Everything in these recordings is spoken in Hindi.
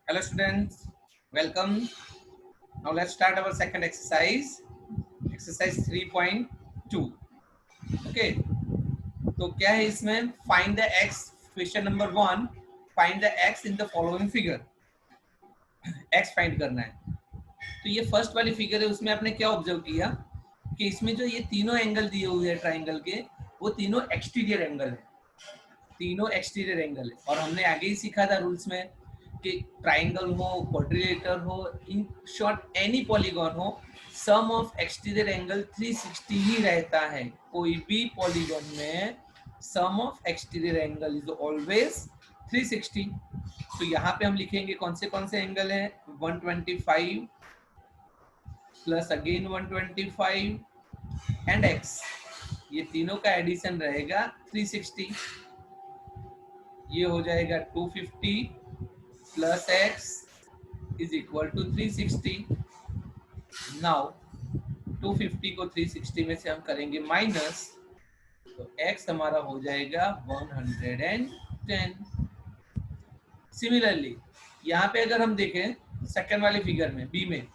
Hello students, welcome. Now let's start our second exercise, exercise 3.2. Okay, तो क्या है इसमें? Find the x, question number 1. Find the x in the following figure. x find करना है. तो ये फर्स्ट वाली फिगर है, उसमें आपने क्या ऑब्जर्व किया कि इसमें जो ये तीनों एंगल दिए हुए हैं ट्राइंगल के, वो तीनों एक्सटीरियर एंगल है. तीनों एक्सटीरियर एंगल है. और हमने आगे ही सीखा था रूल्स में कि ट्राइंगल हो, क्वाड्रिलेटर हो, इन शॉर्ट एनी पॉलीगॉन हो, सम ऑफ एक्सटीरियर एंगल 360 ही रहता है. कोई भी पॉलीगॉन में sum of exterior angle is always 360. तो यहाँ पे हम लिखेंगे कौन से एंगल है. 125 प्लस अगेन 125 एंड x, ये तीनों का एडिशन रहेगा 360. ये हो जाएगा 250 plus x is equal to 360. Now 250 को 360 में से हम करेंगे माइनस, तो x हमारा हो जाएगा 110. सिमिलरली यहाँ पे अगर हम देखें सेकंड वाली फिगर में बी में,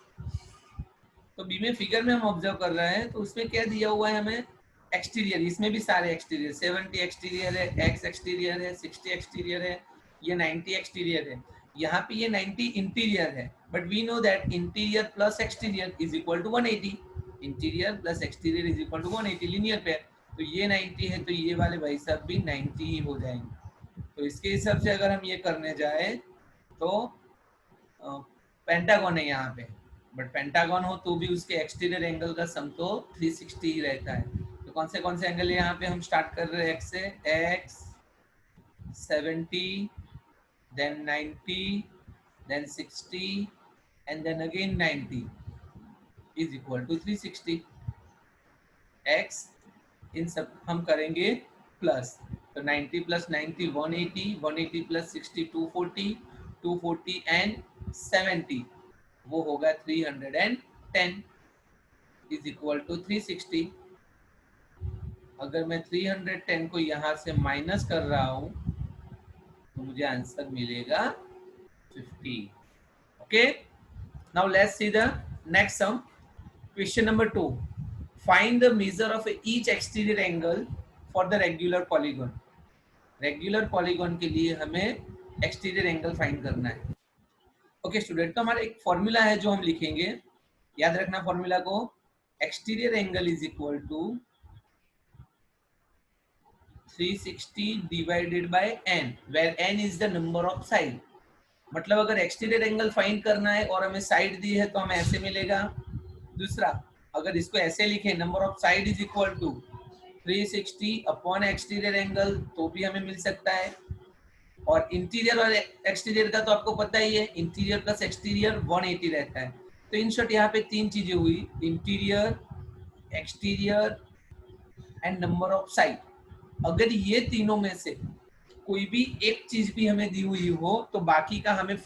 तो बी में फिगर में हम ऑब्जर्व कर रहे हैं, तो उसमें क्या दिया हुआ है हमें? एक्सटीरियर. इसमें भी सारे एक्सटीरियर, 70 एक्सटीरियर है, x एक्सटीरियर है, 60 एक्सटीरियर है, ये 90 एक्सटीरियर है. यहाँ पे ये 90 इंटीरियर है, but we know that interior plus exterior is equal to 180. Interior plus exterior is equal to 180 linear pair. तो ये 90 है, तो ये वाले भाई साहब भी 90 ही हो जाएंगे. तो इसके हिसाब से अगर हम ये करने जाए तो पेंटागन है यहाँ पे, बट पेंटागन हो तो भी उसके एक्सटीरियर एंगल का सम तो 360 ही रहता है. तो कौन से एंगल है यहाँ पे हम स्टार्ट कर रहे हैं x से. x 70, then 90, then 60 and then again 90 is equal to 360. x इन सब हम करेंगे प्लस, तो 90 प्लस 90 180, 180 प्लस 60 240, 240 एंड 70 वो होगा 310 इज इक्वल टू 360. अगर मैं 310 को यहाँ से माइनस कर रहा हूँ तो मुझे आंसर मिलेगा 50. Okay, now let's see the next some. Question number 2. Find the measure of each exterior angle for the regular polygon. Regular polygon के लिए हमें एक्सटीरियर एंगल फाइंड करना है. ओके स्टूडेंट, तो हमारा एक फॉर्मूला है जो हम लिखेंगे. याद रखना फॉर्मूला को. Exterior angle is equal to 360 divided by n, where n is the number of side. मतलब अगर एक्सटीरियर एंगल फाइंड करना है और हमें साइड दी है तो हमें ऐसे मिलेगा. दूसरा, अगर इसको ऐसे लिखे number of side is equal to 360 upon exterior angle तो भी हमें मिल सकता है. और इंटीरियर और एक्सटीरियर का तो आपको पता ही है, इंटीरियर प्लस एक्सटीरियर 180 रहता है. तो इन शॉर्ट यहाँ पे तीन चीजें हुई, interior, exterior and number of side. अगर ये तीनों में से कोई भी एक चीज भी हमें दी हुई हो तो बाकी का हमें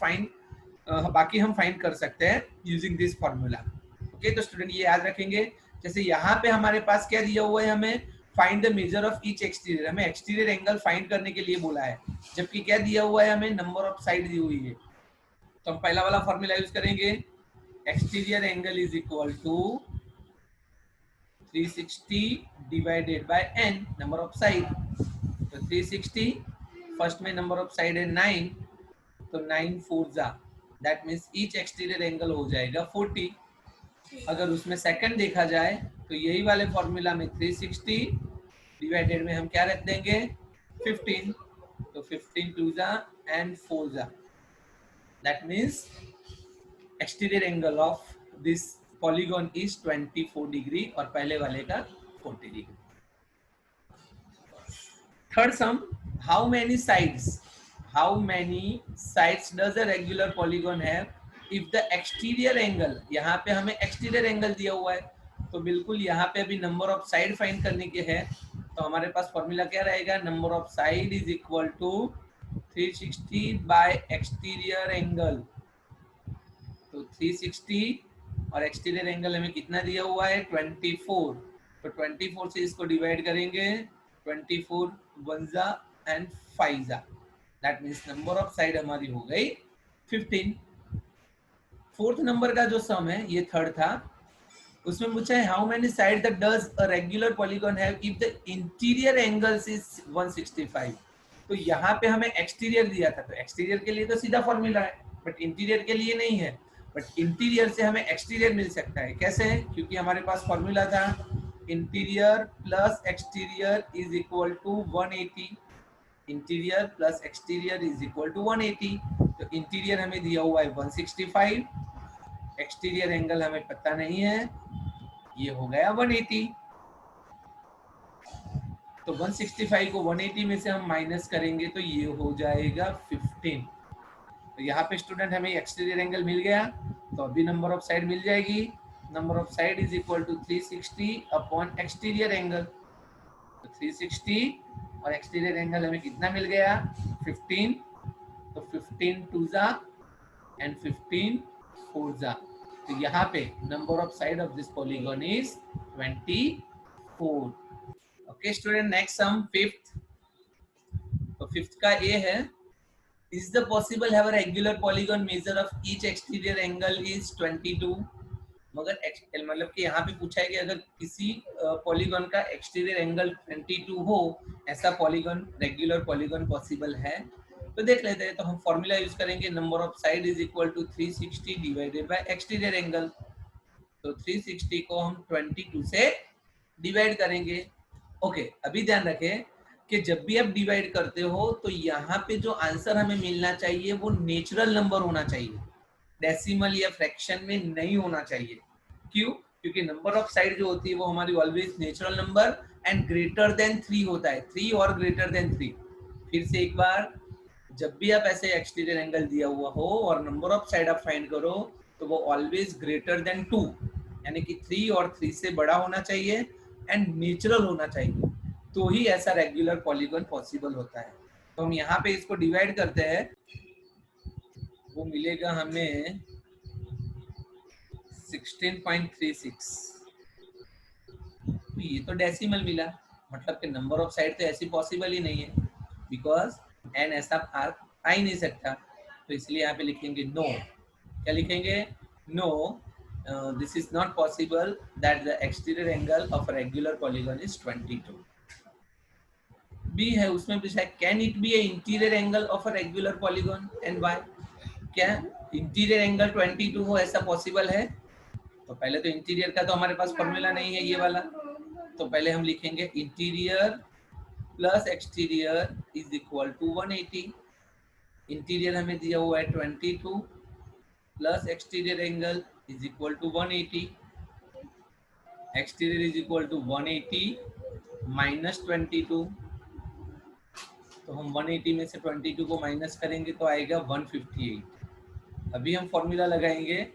बाकी हम फाइंड कर सकते हैं यूजिंग दिस फॉर्मूला. ओके, तो स्टूडेंट ये याद रखेंगे. जैसे यहाँ पे हमारे पास क्या दिया हुआ है, हमें find the measure of each exterior. हमें एक्सटीरियर एंगल फाइंड करने के लिए बोला है, जबकि क्या दिया हुआ है, हमें नंबर ऑफ साइड दी हुई है. तो हम पहला वाला फॉर्मूला यूज करेंगे. Exterior angle is equal to 360 divided by n, number of side. तो 360 फर्स्ट में नंबर ऑफ साइड है 9, तो 9 4 जा, that means each exterior angle हो जाएगा 40. अगर उसमें सेकंड देखा जाए तो यही वाले फॉर्मूला में 360 डिवाइडेड में हम क्या रख देंगे 15, तो 15 2 जा एंड 4 जा, that means exterior angle of this polygon is 24 degree और पहले वाले का 40 degree. Third some, how many sides does a regular polygon have if the exterior angle, यहाँ पे हमें एक्सटीरियर एंगल दिया हुआ है, तो बिल्कुल यहाँ पे अभी नंबर ऑफ साइड फाइंड करने के है. तो हमारे पास फॉर्मूला क्या रहेगा, number of side is equal to 360 by exterior angle. तो 360 और एक्सटीरियर एंगल हमें कितना दिया हुआ है 24, तो 24 से इसको डिवाइड करेंगे, 24 1 जा एंड 5 जा, that means number of side हमारी हो गई 15। फोर्थ नंबर का जो सम है ये थर्ड था, उसमें पूछा है how many side that does a regular polygon have if the interior angles is 165। तो यहाँ पे हमें एक्सटीरियर दिया था, तो एक्सटीरियर के लिए तो सीधा फॉर्मूला है, बट इंटीरियर के लिए नहीं है। बट इंटीरियर से हमें एक्सटीरियर मिल सकता है, कैसे? क्योंकि हमारे पास फॉर्मूला था interior plus exterior is equal to 180। Interior plus exterior is equal to 180। तो इंटीरियर हमें दिया हुआ है 165, एक्सटीरियर एंगल हमें पता नहीं है, ये हो गया 180। तो 165 को 180 में से हम माइनस करेंगे तो ये हो जाएगा 15। तो यहाँ पे स्टूडेंट हमें एक्सटीरियर एंगल मिल गया, तो अभी नंबर ऑफ साइड मिल जाएगी। Number of side is equal to 360 upon exterior angle. तो 360 और एक्सटीरियर एंगल हमें कितना मिल गया? 15। तो 15 टू जा एंड 15 फोर जा। तो यहाँ पे number of side of this polygon is 24। Okay student, next sum fifth. तो फिफ्थ का ए है, is the possible have a regular polygon measure of each exterior angle is 22। मगर मतलब कि यहाँ पे पूछा है कि अगर किसी पॉलीगॉन का एक्सटीरियर एंगल 22 हो, ऐसा पॉलीगॉन रेगुलर पॉलीगॉन पॉसिबल है? तो देख लेते हैं। तो हम फॉर्मूला यूज करेंगे, number of side is equal to 360 divided by exterior angle. तो 360 को हम 22 से डिवाइड करेंगे। ओके, अभी ध्यान रखें कि जब भी आप डिवाइड करते हो तो यहाँ पे जो आंसर हमें मिलना चाहिए वो नेचुरल नंबर होना चाहिए, डेसिमल या फ्रैक्शन में नहीं होना चाहिए। क्यों? क्योंकि नंबर ऑफ साइड जो होती है वो हमारी always natural number and greater than 3 होता है, 3 और ग्रेटर देन 3। फिर से एक बार, जब भी आप ऐसे एक्सटीरियर एंगल दिया हुआ हो और नंबर ऑफ साइड आप फाइंड करो तो वो ऑलवेज ग्रेटर देन 2, यानी कि 3 और 3 से बड़ा होना चाहिए एंड नेचुरल होना चाहिए, तो ही ऐसा रेगुलर पॉलीगॉन पॉसिबल होता है। तो हम यहाँ पे इसको डिवाइड करते हैं, वो मिलेगा हमें 16.36। तो ये तो डेसिमल मिला, मतलब कि नंबर ऑफ साइड तो ऐसी पॉसिबल ही नहीं है, बिकॉज एन ऐसा आ ही नहीं सकता। तो इसलिए यहाँ पे लिखेंगे नो। क्या लिखेंगे? No, this is not possible that the exterior angle of regular polygon is 22। B है, उसमें पूछा है can it be a interior angle of a regular polygon and why? क्या इंटीरियर एंगल 22 हो, ऐसा पॉसिबल है? तो पहले तो इंटीरियर का तो हमारे पास फॉर्मूला नहीं है ये वाला, तो पहले हम लिखेंगे interior plus exterior is equal to 180। Interior हमें दिया हुआ है 22 plus exterior angle is equal to 180। Exterior is equal to 180 minus 22। तो हम 180 में से 22 को माइनस करेंगे तो आएगा 158। अभी हम फॉर्मूला लगाएंगे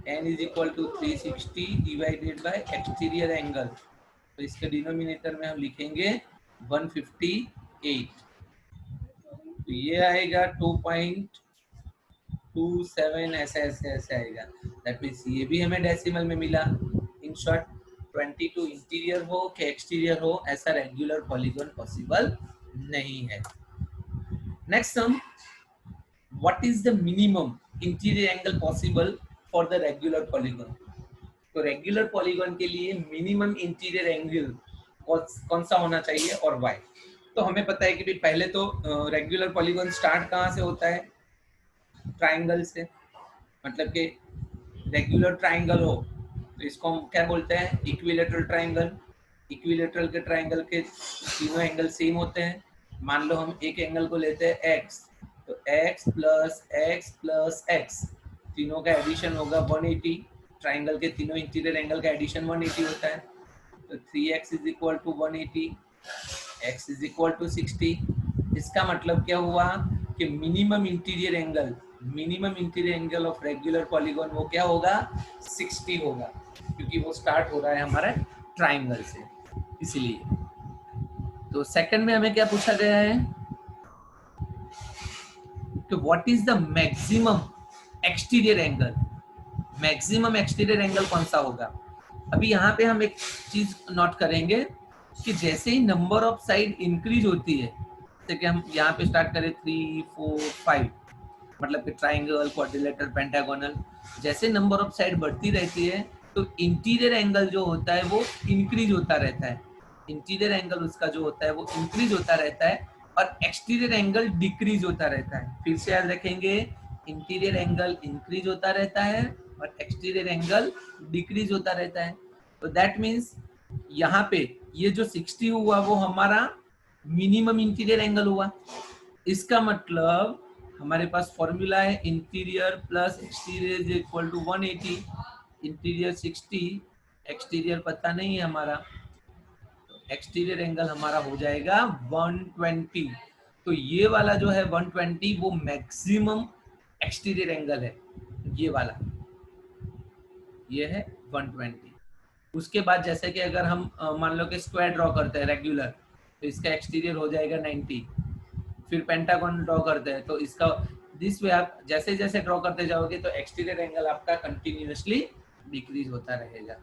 n is equal to 360 divided by exterior angle. तो इसके डिनोमिनेटर में हम लिखेंगे 158। तो ये आएगा 2.27, ऐसे ऐसे ऐसे आएगा। दैट मीन्स ये भी हमें डेसिमल में मिला। इन शॉर्ट 22 इंटीरियर हो कि एक्सटीरियर हो, ऐसा रेगुलर पॉलीगॉन पॉसिबल नहीं है। Next sum, what is the minimum interior angle possible for the regular polygon? तो रेगुलर पॉलीगॉन के लिए मिनिमम इंटीरियर एंगल कौन सा होना चाहिए और व्हाई? तो हमें पता है कि भी पहले तो रेगुलर पॉलीगॉन स्टार्ट कहाँ से होता है? ट्राइंगल से। मतलब कि रेगुलर ट्राइंगल हो तो इसको हम क्या बोलते हैं? Equilateral triangle. इक्विलेटरल के ट्राइंगल के तीनों एंगल सेम होते हैं। मान लो हम एक एंगल को लेते हैं x, तो x प्लस x, तीनों का एडिशन होगा 180। ट्राइंगल के तीनों इंटीरियर एंगल का एडिशन 180 होता है। तो 3x is equal to 180, x is equal to 60। इसका मतलब क्या हुआ कि minimum interior angle of regular polygon वो क्या होगा? 60 होगा, क्योंकि वो स्टार्ट हो रहा है हमारा ट्राइंगल से, इसलिए। तो सेकंड में हमें क्या पूछा गया है कि what is the maximum exterior angle? Maximum exterior angle कौन सा होगा? अभी यहाँ पे हम एक चीज नोट करेंगे कि जैसे ही नंबर ऑफ साइड इंक्रीज होती है, जैसे कि हम यहाँ पे स्टार्ट करें 3, 4, 5, मतलब कि ट्राइंगल, क्वाड्रिलेटरल, पेंटागोनल, जैसे नंबर ऑफ साइड बढ़ती रहती है तो इंटीरियर एंगल जो होता है वो इंक्रीज होता रहता है। इंटीरियर एंगल उसका जो होता है वो इंक्रीज होता रहता है और एक्सटीरियर एंगल डिक्रीज होता रहता है। फिर से याद रखेंगे, इंटीरियर एंगल इंक्रीज होता रहता है और एक्सटीरियर एंगल डिक्रीज होता रहता है। तो दैट मीन्स यहाँ पे ये जो 60 हुआ वो हमारा मिनिमम इंटीरियर एंगल हुआ। इसका मतलब हमारे पास फॉर्मूला है interior plus exterior is equal to 180। Interior 60, exterior पता नहीं है हमारा, एक्सटीरियर एंगल हमारा हो जाएगा 120। तो ये वाला जो है 120 वो मैक्सिमम एक्सटीरियर एंगल है, ये वाला, ये है 120। उसके बाद जैसे कि अगर हम मान लो कि स्क्वायर ड्रॉ करते हैं रेगुलर, तो इसका एक्सटीरियर हो जाएगा 90। फिर पेंटागन ड्रॉ करते हैं तो इसका दिस वे आप जैसे जैसे ड्रॉ करते जाओगे तो एक्सटीरियर एंगल आपका कंटिन्यूअसली डिक्रीज होता रहेगा।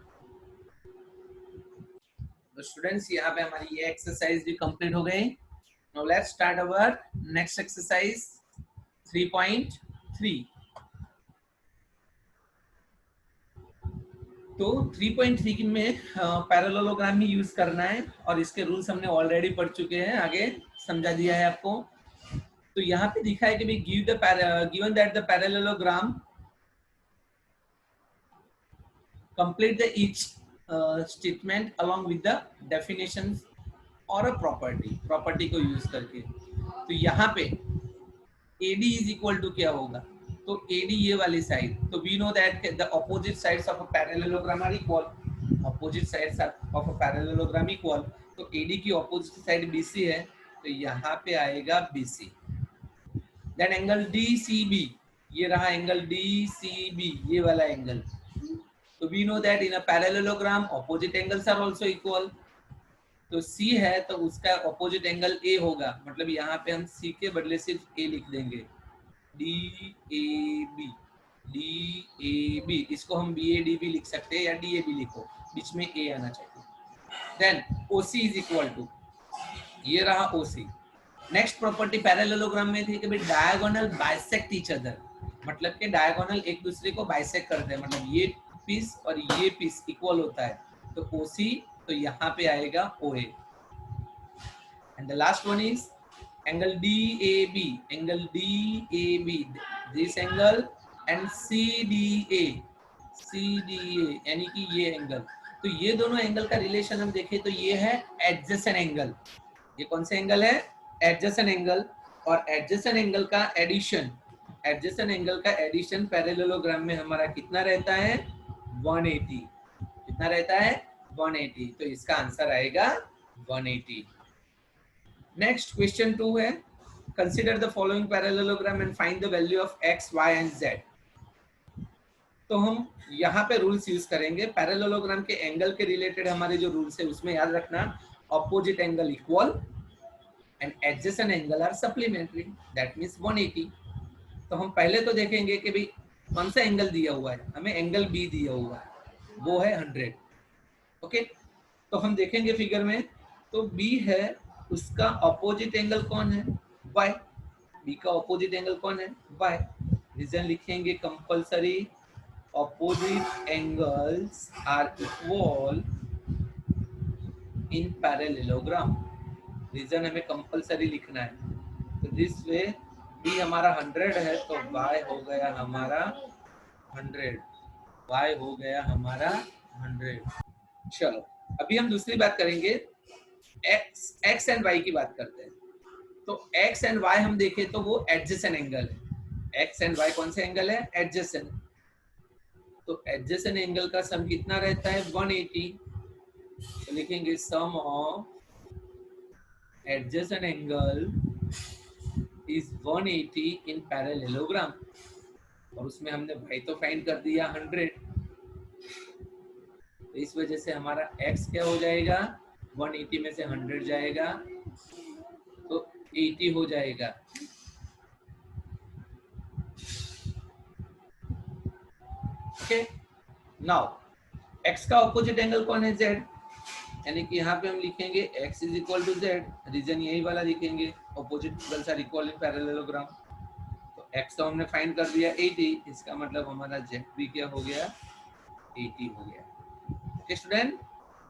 तो स्टूडेंट्स यहाँ पे हमारी ये एक्सरसाइज भी कंप्लीट हो गई। Now let's start our next exercise 3.3। तो 3.3 में पैरेललोग्राम ही यूज करना है और इसके रूल्स हमने ऑलरेडी पढ़ चुके हैं, आगे समझा दिया है आपको। तो यहाँ पे दिखा है कि भाई given that the parallelogram complete the each statement along with the definitions और a property को यूज करके। तो यहाँ पे AD is equal to क्या होगा, तो AD ये वाली साइड, तो we know that the opposite sides of a parallelogram are equal, opposite sides of a parallelogram equal, तो AD की opposite side BC है तो यहाँ पे आएगा BC। then angle DCB, ये रहा एंगल DCB, ये वाला एंगल। तो we know that in a parallelogram opposite angles are also equal, तो C है तो उसका opposite angle A होगा, मतलब यहाँ पे हम C के बदले सिर्फ A लिख देंगे, DAB, DAB, इसको हम BAD भी लिख सकते हैं या DAB लिखो, बीच में A आना चाहिए। then OC is equal to, ये रहा OC। नेक्स्ट प्रॉपर्टी पैरेललोग्राम में थी कि भाई डायगोनल बाइसेक्ट ईच अदर, मतलब कि डायगोनल एक दूसरे को बाइसेक्ट करते हैं, मतलब ये पीस और ये पीस इक्वल होता है, तो OC तो यहाँ पे आएगा OA। And the last one is angle DAB, angle DAB this angle and CDA, यानी कि ये एंगल। तो ये दोनों एंगल का रिलेशन हम देखें तो ये है एडजेसेंट एंगल। ये कौन से एंगल है, एडजेसेंट एंगल। और एडजेसेंट एंगल का एडिशन, एडजेसेंट एंगल का एडिशन पैरेललोग्राम में हमारा कितना रहता है, 180। कितना रहता है, 180। तो इसका आंसर आएगा 180। नेक्स्ट क्वेश्चन 2 है, consider the following parallelogram and find the value of x, y and z। तो हम यहाँ पे रूल्स यूज करेंगे पैरेललोग्राम के एंगल के रिलेटेड। हमारे जो रूल्स है उसमें याद रखना, opposite angle equal and adjacent angle are supplementary, that means 180। तो हम पहले तो देखेंगे कि भाई कौन सा एंगल दिया हुआ है, हमें एंगल बी दिया हुआ है, वो है 100। ओके, तो हम देखेंगे फिगर में, तो बी है, उसका ऑपोजिट एंगल कौन है, वाई। बी का ऑपोजिट एंगल कौन है, वाई। रीजन लिखेंगे compulsory, opposite angles are equal in parallelogram. Reason हमें कंपल्सरी लिखना है। तो दिस वे बी हमारा 100 है तो y हो गया हमारा 100, y हो गया हमारा 100। चलो अभी हम दूसरी बात करेंगे, x एंड y की बात करते हैं। तो x एंड y हम देखें तो वो एडजेसेंट एंगल है। x एंड y कौन से एंगल है, एडजेसेंट। तो एडजेसेंट एंगल का सम कितना रहता है, 180। तो लिखेंगे सम of adjacent angle is 180 in parallelogram, और उसमें हमने y तो फाइंड कर दिया 100। तो इस वजह से हमारा x क्या हो जाएगा, 180 में से 100 जाएगा तो 80 हो जाएगा। ओके, नाउ x का ऑपोजिट एंगल कौन है, z, यानी कि यहाँ पे हम लिखेंगे x is equal to z। Reason यही वाला लिखेंगे, opposite angles are equal in parallelogram. तो एक्स तो हमने फाइंड कर दिया 80, इसका मतलब हमारा जेड भी क्या हो गया 80 हो गया। ओके स्टूडेंट,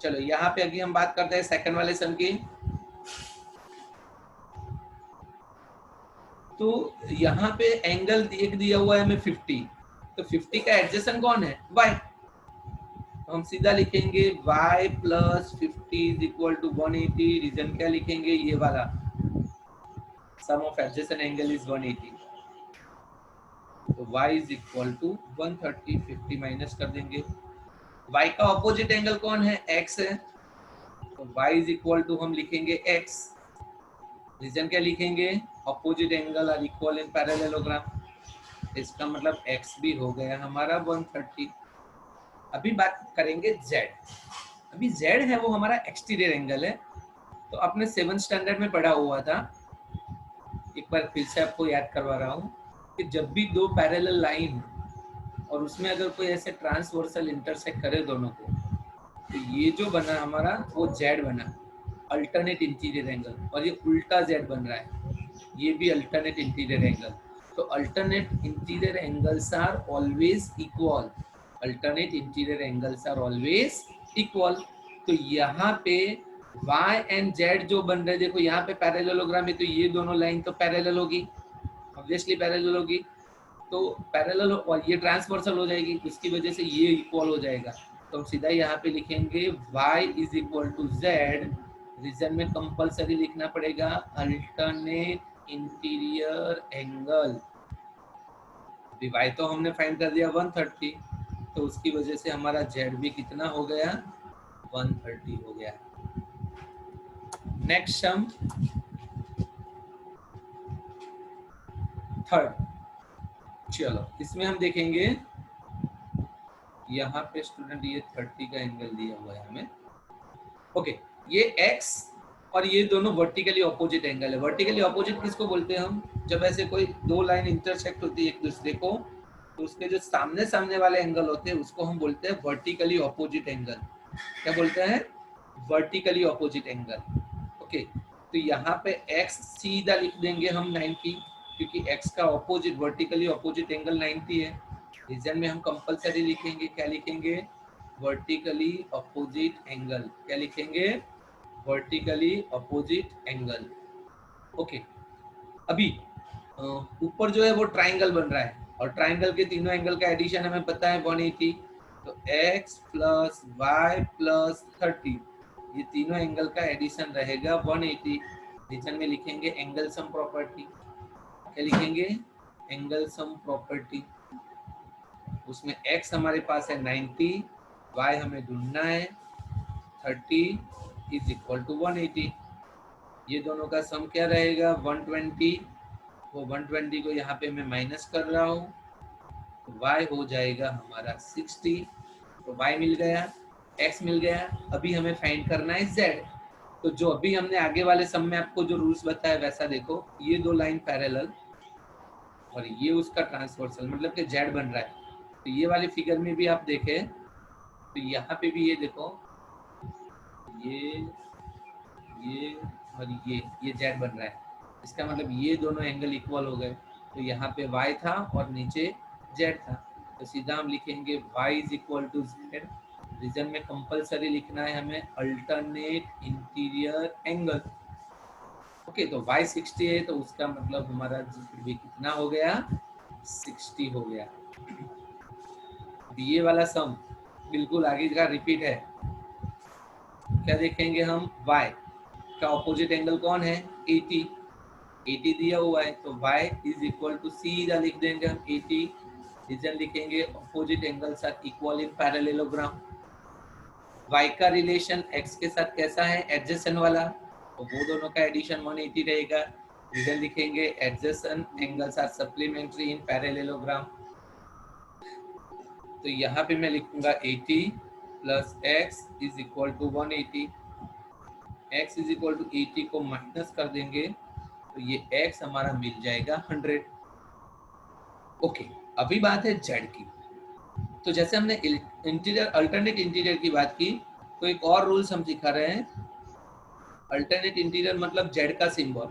चलो यहाँ पे अभी हम बात करते हैं सेकंड वाले सम की। तो यहाँ पे एंगल दिया हुआ है हमें 50, तो 50 का एडजेसेंट कौन है y, तो हम सीधा लिखेंगे y plus 50 is equal to 180। Reason क्या लिखेंगे, ये वाला sum of adjacent angle is 180, तो y is equal to 130। 50 minus कर देंगे, y का ऑपोजिट एंगल कौन है, x है, तो y इज इक्वल टू हम लिखेंगे x। रीजन क्या लिखेंगे, opposite angle are equal in parallelogram, इसका मतलब x भी हो गया हमारा 130। अभी बात करेंगे z। अभी z है वो हमारा एक्सटीरियर एंगल है। तो आपने 7th स्टैंडर्ड में पढ़ा हुआ था, एक बार फिर से आपको याद करवा रहा हूँ कि जब भी दो पैरेलल लाइन और उसमें अगर कोई ऐसे ट्रांसवर्सल इंटरसेक्ट करे दोनों को, तो ये जो बना हमारा वो z बना, अल्टरनेट इंटीरियर एंगल, और ये उल्टा z बन रहा है, ये भी अल्टरनेट इंटीरियर एंगल। तो alternate interior angles are always equal, alternate interior angles are always equal. तो यहाँ पे y एंड z जो बन रहे हैं, देखो यहाँ पे पैरेललोग्राम है, तो ये दोनों लाइन तो पैरेलल होगी, ऑब्वियसली पैरेलल होगी, तो पैरेलल और ये ट्रांसवर्सल हो जाएगी, इसकी वजह से ये इक्वल हो जाएगा। तो हम सीधा यहाँ पे लिखेंगे y is equal to z। Reason में कंपलसरी लिखना पड़ेगा अल्टरनेट इंटीरियर एंगल। अभी y तो हमने फाइंड कर दिया 130, तो उसकी वजह से हमारा z भी कितना हो गया 130 हो गया। नेक्स्ट सम थर्ड, चलो इसमें हम देखेंगे, यहाँ पे स्टूडेंट ये 30 का एंगल दिया हुआ है हमें। ओके, ये x और ये दोनों वर्टिकली ऑपोजिट एंगल है। वर्टिकली ऑपोजिट किसको बोलते हैं हम, जब ऐसे कोई दो लाइन इंटरसेक्ट होती है एक दूसरे को, तो उसके जो सामने सामने वाले एंगल होते हैं उसको हम बोलते हैं वर्टिकली ऑपोजिट एंगल। क्या बोलते हैं, वर्टिकली ऑपोजिट एंगल। ओके, तो यहाँ पे x सीधा लिख देंगे हम 90, क्योंकि x का ऑपोजिट वर्टिकली ऑपोजिट एंगल 90 है। रीजन में हम कंपलसरी लिखेंगे, क्या लिखेंगे, वर्टिकली ऑपोजिट एंगल। क्या लिखेंगे, वर्टिकली ऑपोजिट एंगल। ओके, अभी ऊपर जो है वो ट्राइंगल बन रहा है, और ट्राइंगल के तीनों एंगल का एडिशन हमें पता है 180। तो x प्लस वाई प्लस 30, ये तीनों एंगल का एडिशन रहेगा 180। रीजन में लिखेंगे एंगल सम प्रॉपर्टी। क्या लिखेंगे, एंगल सम प्रॉपर्टी। उसमें x हमारे पास है 90, y हमें ढूंढना है 30 इज इक्वल टू 180। ये दोनों का सम क्या रहेगा 120, वो 120 को यहाँ पे मैं माइनस कर रहा हूँ, तो y हो जाएगा हमारा 60। तो y मिल गया, x मिल गया। अभी हमें फाइंड करना है z। तो जो अभी हमने आगे वाले सम में आपको जो रूल्स बताया वैसा देखो, ये दो लाइन पैरेलल और ये उसका ट्रांसवर्सल, मतलब कि z बन रहा है। तो ये वाली फिगर में भी आप देखें, तो यहाँ पे भी ये देखो, ये और ये z बन रहा है, इसका मतलब ये दोनों एंगल इक्वल हो गए। तो यहाँ पे y था और नीचे z था, तो सीधा हम लिखेंगे y is equal to z। Reason में कंपलसरी लिखना है हमें अल्टरनेट इंटीरियर एंगल। ओके, तो y 60 है, तो उसका मतलब हमारा भी कितना हो गया 60 हो गया। ये वाला सम बिल्कुल आगे का रिपीट है। क्या देखेंगे हम, y का ऑपोजिट एंगल कौन है 80, 80 दिया हुआ है, तो y इज इक्वल टू सीधा लिख देंगे हम 80। रीजन लिखेंगे opposite angles are equal in parallelogram. y का रिलेशन x के साथ कैसा है, एडजेसेंट वाला, तो वो दोनों का एडिशन 180 रहेगा। रीजन लिखेंगे adjacent angles are supplementary in parallelogram. तो यहाँ पे मैं लिखूंगा 80 plus x is equal to 180। x is equal to 80 को माइनस कर देंगे, तो ये x हमारा मिल जाएगा 100। ओके, अभी बात है z की। तो जैसे हमने इंटीरियर अल्टरनेट इंटीरियर की बात की, तो एक और रूल्स हम सिखा रहे हैं। अल्टरनेट इंटीरियर मतलब z का सिंबल।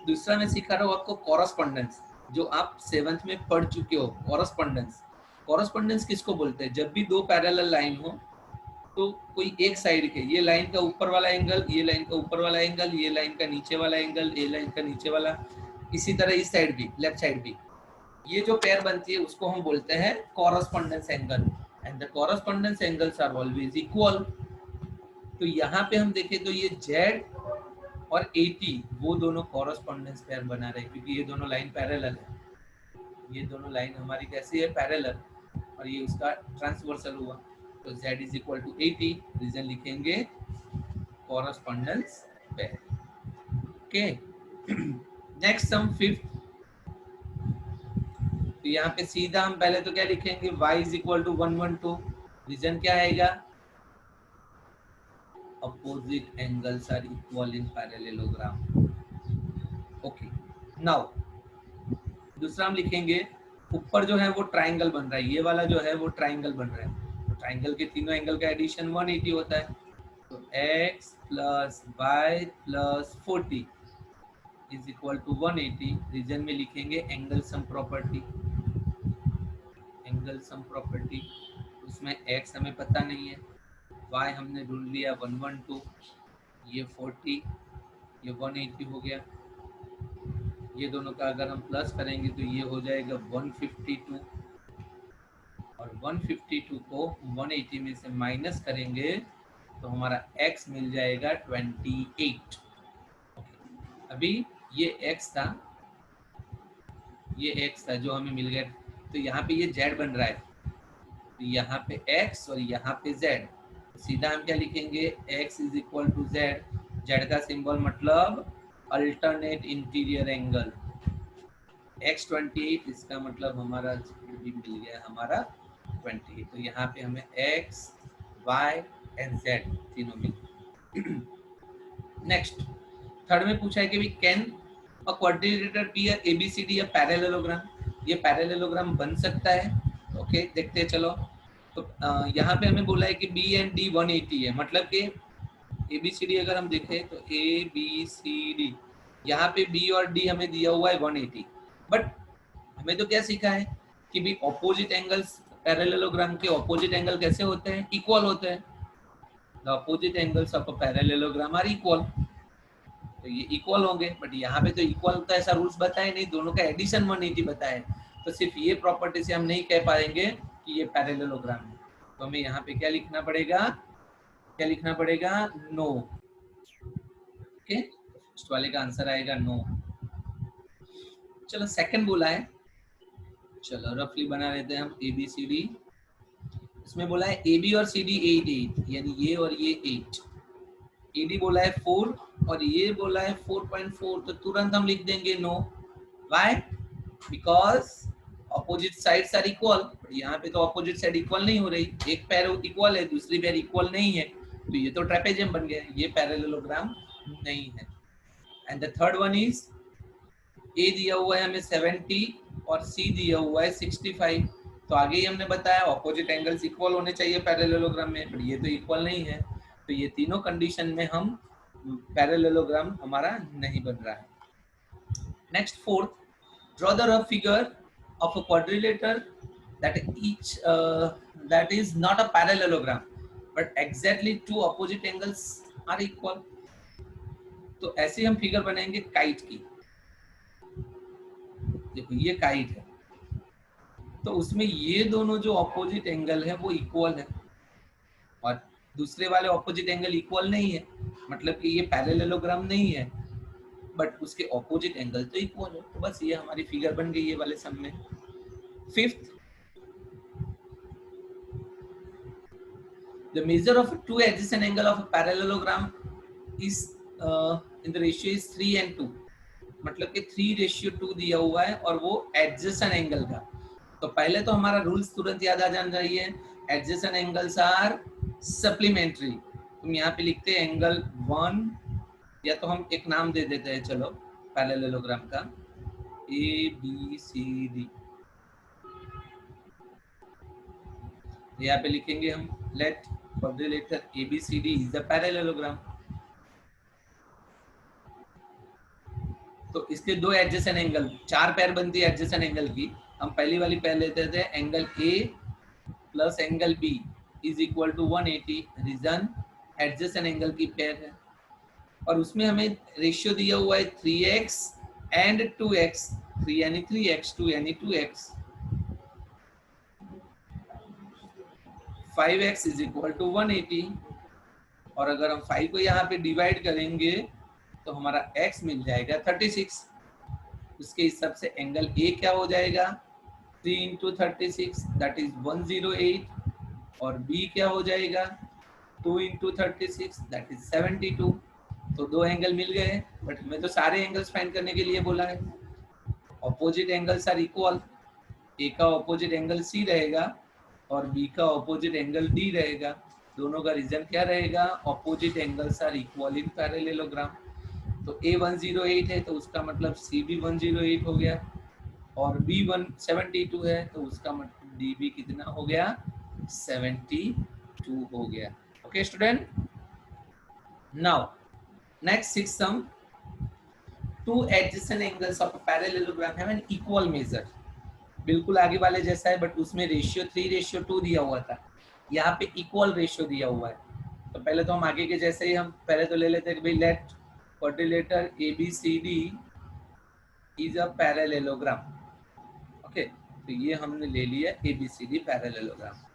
दूसरा मैं सिखा रहा हूँ आपको कॉरस्पॉन्डेंस। जो आप 7th में पढ़ चुके हो, कॉरस्पॉन्डेंस। कॉरस्पॉन्डेंस किसको बोलते हैं? जब भी दो पैरेलल लाइन हो तो कोई एक साइड के, ये लाइन का ऊपर वाला एंगल, ये लाइन का ऊपर वाला एंगल, ये लाइन का नीचे वाला एंगल, ये लाइन का नीचे वाला, इसी तरह इस साइड भी, लेफ्ट साइड भी, ये जो पेयर बनती है उसको हम बोलते हैं correspondence angle. And the correspondence angles are always equal. तो यहाँ पे हम देखें तो ये जेड और 80 वो दोनों कॉरस्पॉन्डेंस पेयर बना रहे हैं, क्योंकि ये दोनों लाइन पैरेलल है। ये दोनों लाइन हमारी कैसी है? पैरेलल। और ये उसका ट्रांसवर्सल हुआ, तो z is equal to 80, reason लिखेंगे corresponding pair. Okay, next sum fifth. तो यहाँ पे सीधा हम पहले तो क्या लिखेंगे? y is equal to 112, reason क्या आएगा? Opposite angles are equal in parallelogram. Okay, now दूसरा हम लिखेंगे, ऊपर जो है वो ट्राइंगल बन रहा है, ये वाला जो है वो ट्राइंगल बन रहा है, तो ट्राइंगल के तीनों एंगल का एडिशन 180 होता है। तो x plus y plus 40 is equal to 180, reason में लिखेंगे angle sum property. Angle sum property, उसमें x हमें पता नहीं है, y हमने ढूंढ लिया 112, ये 40, ये 180 हो गया। ये दोनों का अगर हम प्लस करेंगे तो ये हो जाएगा 152, और 152 को 180 में से माइनस करेंगे तो हमारा x मिल जाएगा 28। अभी ये x था, ये x था जो हमें मिल गया, तो यहाँ पे ये z बन रहा है, तो यहाँ पे x और यहाँ पे z, सीधा हम क्या लिखेंगे? x is equal to z का सिंबल मतलब अल्टरनेट इंटीरियर एंगल, x 28, इसका मतलब हमारा भी मिल गया हमारा 28। तो यहाँ पे हमें x, y एंड z तीनों मिल। नेक्स्ट थर्ड में पूछा है कि can a quadrilateral be a ABCD a parallelogram? ये पैरेललोग्राम बन सकता है। ओके, देखते हैं चलो। तो यहाँ पे हमें बोला है कि बी एंड डी 180 है, मतलब कि एबीसीडी अगर हम देखें तो ए बी सी डी, यहाँ पे बी और डी हमें दिया हुआ है 180, बट हमें तो क्या सीखा है कि भी ऑपोजिट एंगल्स, पैरेललोग्राम के ऑपोजिट एंगल कैसे होते हैं? इक्वल होते हैं। The opposite angles of a parallelogram are equal, तो ये इक्वल होंगे, बट यहाँ पे तो इक्वल तो ऐसा रूल्स बताए नहीं, दोनों का एडिशन 180 बताए, तो सिर्फ ये प्रॉपर्टी से हम नहीं कह पाएंगे कि ये पैरेललोग्राम है। तो हमें यहाँ पे क्या लिखना पड़ेगा? क्या लिखना पड़ेगा? नो। ओके, फर्स्ट वाले का आंसर आएगा नो। चलो सेकंड बोला है, चलो रफली बना लेते हैं हम ए बी सी डी। इसमें बोला है ए बी और सी डी 8 8, यानी ये और ये 8। ए डी बोला है 4 और ये बोला है 4.4, तो तुरंत हम लिख देंगे no. Why? Because opposite sides are equal. यहाँ पे तो ऑपोजिट साइड इक्वल नहीं हो रही, एक पैर इक्वल है, दूसरी पैर इक्वल नहीं है, तो ये तो ट्रेपेजियम बन गया, ये पैरेललोग्राम नहीं है। And the third one is, A दिया हुआ है हमें 70 और सी दिया हुआ है 65, तो आगे ही हमने बताया ऑपोजिट एंगल्स इक्वल होने चाहिए पैरेललोग्राम में, बट ये तो इक्वल नहीं है, तो ये तीनों कंडीशन में हम पैरेललोग्राम हमारा नहीं बन रहा है। Next fourth, draw the rough figure of a quadrilateral that is not a parallelogram but exactly two opposite angles are equal। तो ऐसे हम फिगर बनाएंगे काइट की। देखो ये काइट है, तो उसमें ये दोनों जो ऑपोजिट एंगल है वो इक्वल है, और दूसरे वाले ऑपोजिट एंगल इक्वल नहीं है, मतलब कि ये पैरेललोग्राम नहीं है, बट उसके ऑपोजिट एंगल तो इक्वल है। तो बस ये हमारी फिगर बन गई ये वाले सम में। Fifth, the measure of two adjacent angle of a parallelogram is in the ratio is 3:2, मतलब कि 3:2 दिया हुआ है और वो एडजेसेंट एंगल का। तो पहले तो हमारा रूल्स तुरंत याद आ जाना चाहिए, एडजेसेंट एंगल्स आर सप्लीमेंट्री। तुम यहाँ पे लिखते हैं एंगल 1, या तो हम एक नाम दे देते हैं चलो पैरेललोग्राम का, ए बी सी डी, यहाँ पे लिखेंगे हम let quadrilateral ABCD is the parallelogram. तो इसके दो एडजेसेंट एंगल, चार पैर बनती है एडजेसेंट एंगल की। हम पहली वाली पैर लेते थे angle A plus angle B is equal to 180। Reason adjacent angle की पैर है और उसमें हमें रेशियो दिया हुआ है 3x एंड 2x। 3 यानी 3x, 2 यानी 2x। 5x is equal to 180 और अगर हम 5 को यहाँ पे डिवाइड करेंगे तो हमारा x मिल जाएगा 36। उसके हिसाब से एंगल A क्या हो जाएगा 3 इंटू 36 दैट इज 108 और B क्या हो जाएगा 2 इंटू 36 दैट इज 72। तो दो एंगल मिल गए, बट हमें तो सारे एंगल्स फाइंड करने के लिए बोला है। ऑपोजिट एंगल्स आर इक्वल, ए का ऑपोजिट एंगल सी रहेगा और बी का ऑपोजिट एंगल डी रहेगा। दोनों का रीजन क्या रहेगा, opposite angles are equal in parallelogram. तो ए 108 है तो उसका मतलब सी भी 108 हो गया और बी 172 है तो उसका मतलब डी भी कितना हो गया 72 हो गया। Okay student, now next six some, two adjacent angles of a parallelogram have an equal measure। बिल्कुल आगे वाले जैसा है बट उसमें रेशियो 3:2 दिया हुआ था, यहाँ पे इक्वल रेशियो दिया हुआ है। तो पहले तो हम आगे के जैसे ही हम पहले तो ले लेते हैं कि भाई let quadrilateral ABCD is a parallelogram. Okay, तो ये हमने ले लिया ABCD पैरेललोग्राम।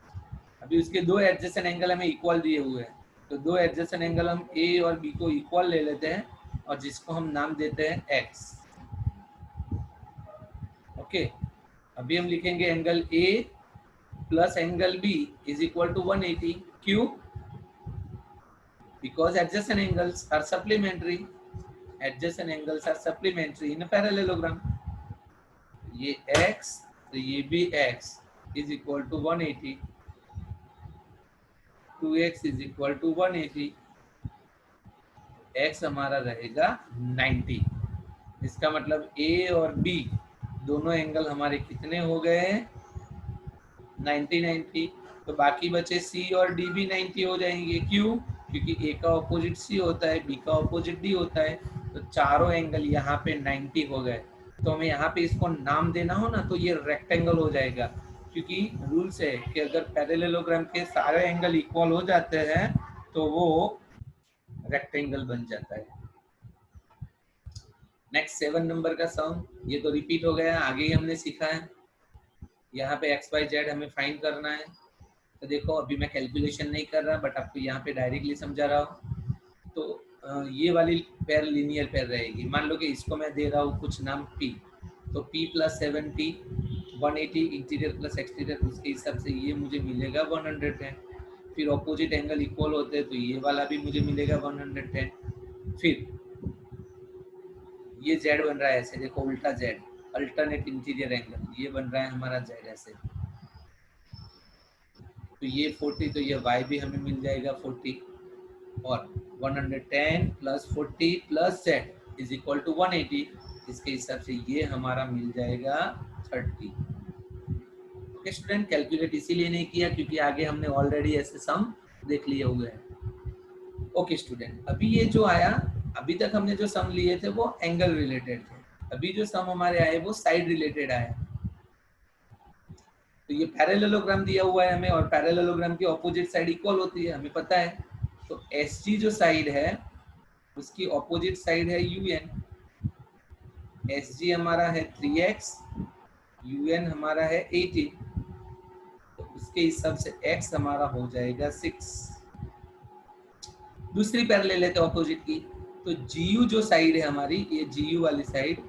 अभी उसके दो एडजेसेंट एंगल हमें इक्वल दिए हुए हैं, तो दो एडजेसेंट एंगल हम A और B को इक्वल ले लेते हैं और जिसको हम नाम देते हैं x। ओके, अभी हम लिखेंगे angle A plus angle B is equal to 180। क्यों? Because adjacent angles are supplementary. Adjacent angles are supplementary in parallelogram. ये x तो ये भी x is equal to 180। 2x is equal to 180, x हमारा रहेगा 90। इसका मतलब A और B दोनों एंगल हमारे कितने हो गए 90। तो बाकी बचे C और D भी 90 हो जाएंगे। क्यों? क्योंकि A का ऑपोजिट C होता है, B का ऑपोजिट D होता है, तो चारों एंगल यहाँ पे 90 हो गए। तो हमें यहाँ पे इसको नाम देना हो ना तो ये रेक्टेंगल हो जाएगा, क्योंकि रूल्स है कि अगर पैरेललोग्राम के सारे एंगल इक्वल हो जाते हैं तो वो रेक्टेंगल बन जाता है। नेक्स्ट 7 नंबर का सम, ये तो रिपीट हो गया, आगे ही हमने सीखा है। यहाँ पे एक्स वाई जेड हमें फाइंड करना है। तो देखो अभी मैं कैलकुलेशन नहीं कर रहा बट आपको यहाँ पे डायरेक्टली समझा रहा हूँ। तो ये वाली पैर लीनियर पैर रहेगी। मान लो कि इसको मैं दे रहा हूँ कुछ नाम P, तो P plus 7T 180 interior plus exterior, उसके हिसाब से ये मुझे मिलेगा 110। फिर ऑपोजिट एंगल इक्वल होते हैं तो ये वाला भी मुझे मिलेगा 110। फिर ये जेड बन रहा है ऐसे, देखो उल्टा जेड, अल्टरनेट इंटीरियर एंगल, ये बन रहा है हमारा जेड ऐसे। तो ये 40 तो ये y भी हमें मिल जाएगा 40 और 110 plus 40 plus z is equal to 180। इसके हिसाब से ये हमारा मिल जाएगा 30। ओके स्टूडेंट, कैलकुलेट इसीलिए नहीं किया क्योंकि आगे हमने ऑलरेडी ऐसे सम देख लिए हुए हैं। ओके स्टूडेंट, अभी ये जो आया, अभी तक हमने जो सम लिए थे वो एंगल रिलेटेड थे, अभी जो सम हमारे आए वो साइड रिलेटेड आए। तो ये पैरेललोग्राम दिया हुआ है हमें और पैरेललोग्राम की ऑपोजिट साइड इक्वल होती है, हमें पता है। तो SG जो साइड है उसकी ऑपोजिट साइड है UN। SG हमारा है 3x, UN हमारा है 80, तो उसके हिसाब से x हमारा हो जाएगा 6। दूसरी पैर ले लेते हैं ऑपोजिट की। तो GU जो साइड है हमारी, ये GU वाली साइड,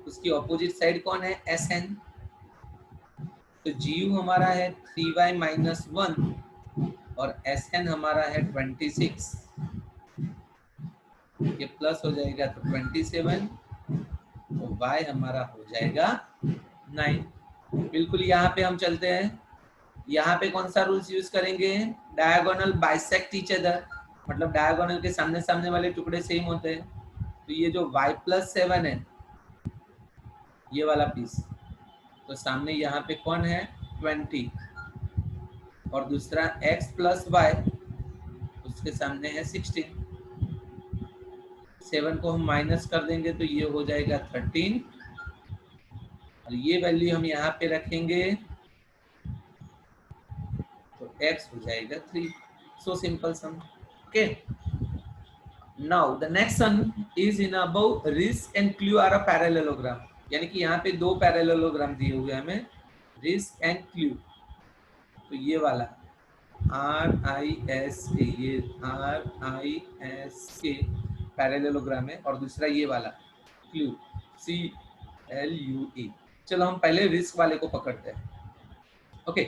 उसकी ऑपोजिट साइड कौन है SN। तो GU हमारा है 3y माइनस 1 और SN हमारा है 26। ये प्लस हो जाएगा तो 27, तो y हमारा हो जाएगा 9। बिल्कुल यहाँ पे हम चलते हैं, यहाँ पे कौन सा रूल्स यूज करेंगे, डायगोनल बाइसेक्ट ईच अदर, मतलब डायगोनल के सामने सामने वाले टुकड़े सेम होते हैं। तो ये जो y प्लस 7 है ये वाला पीस, तो सामने यहाँ पे कौन है 20 और दूसरा x प्लस y उसके सामने है 16। 7 को हम माइनस कर देंगे तो ये हो जाएगा 13 और ये वैल्यू हम यहाँ पे रखेंगे तो x हो जाएगा 3. So simple sum. Okay. Now the next sum is in about RISK and CLUE are a parallelogram. यानी कि यहाँ पे दो पैरेललोग्राम दिए हुए हैं हमें, रिस्क एंड क्लू. तो ये वाला RISK, ये RISK पैरेललोग्राम है और दूसरा ये वाला क्लू CLUE. चलो हम पहले रिस्क वाले को पकड़ते हैं. ओके.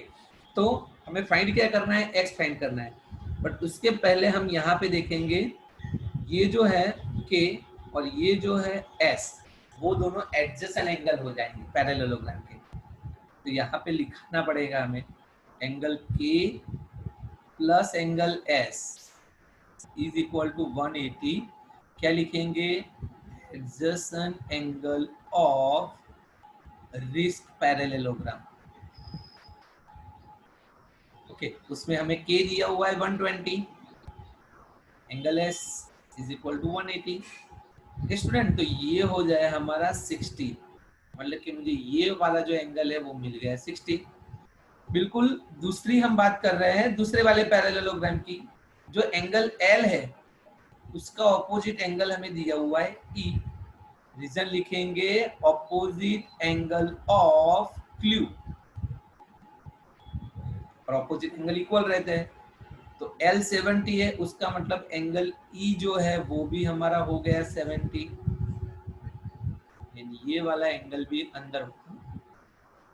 तो हमें फाइंड क्या करना है, x फाइंड करना है. बट उसके पहले हम यहाँ पे देखेंगे ये जो है K और ये जो है S, वो दोनों एडजेसेंट एंगल हो जाएंगे पैरेललोग्राम के. तो यहाँ पे लिखना पड़ेगा हमें angle K plus angle S is equal to 180. क्या लिखेंगे, adjacent angle of RISK parallelogram. Okay. उसमें हमें K दिया हुआ है 120, angle S is equal to 180. Student, तो ये हो जाए हमारा 60, मतलब कि मुझे ये वाला जो एंगल है वो मिल गया 60. बिल्कुल दूसरी हम बात कर रहे हैं दूसरे वाले पैरेललोग्राम की. जो एंगल L है उसका ऑपोजिट एंगल हमें दिया हुआ है E. रीजन लिखेंगे ऑपोजिट एंगल ऑफ क्लू, और ऑपोजिट एंगल इक्वल रहते हैं. तो L 70 है, उसका मतलब एंगल E जो है वो भी हमारा हो गया 70. ये वाला एंगल भी अंदर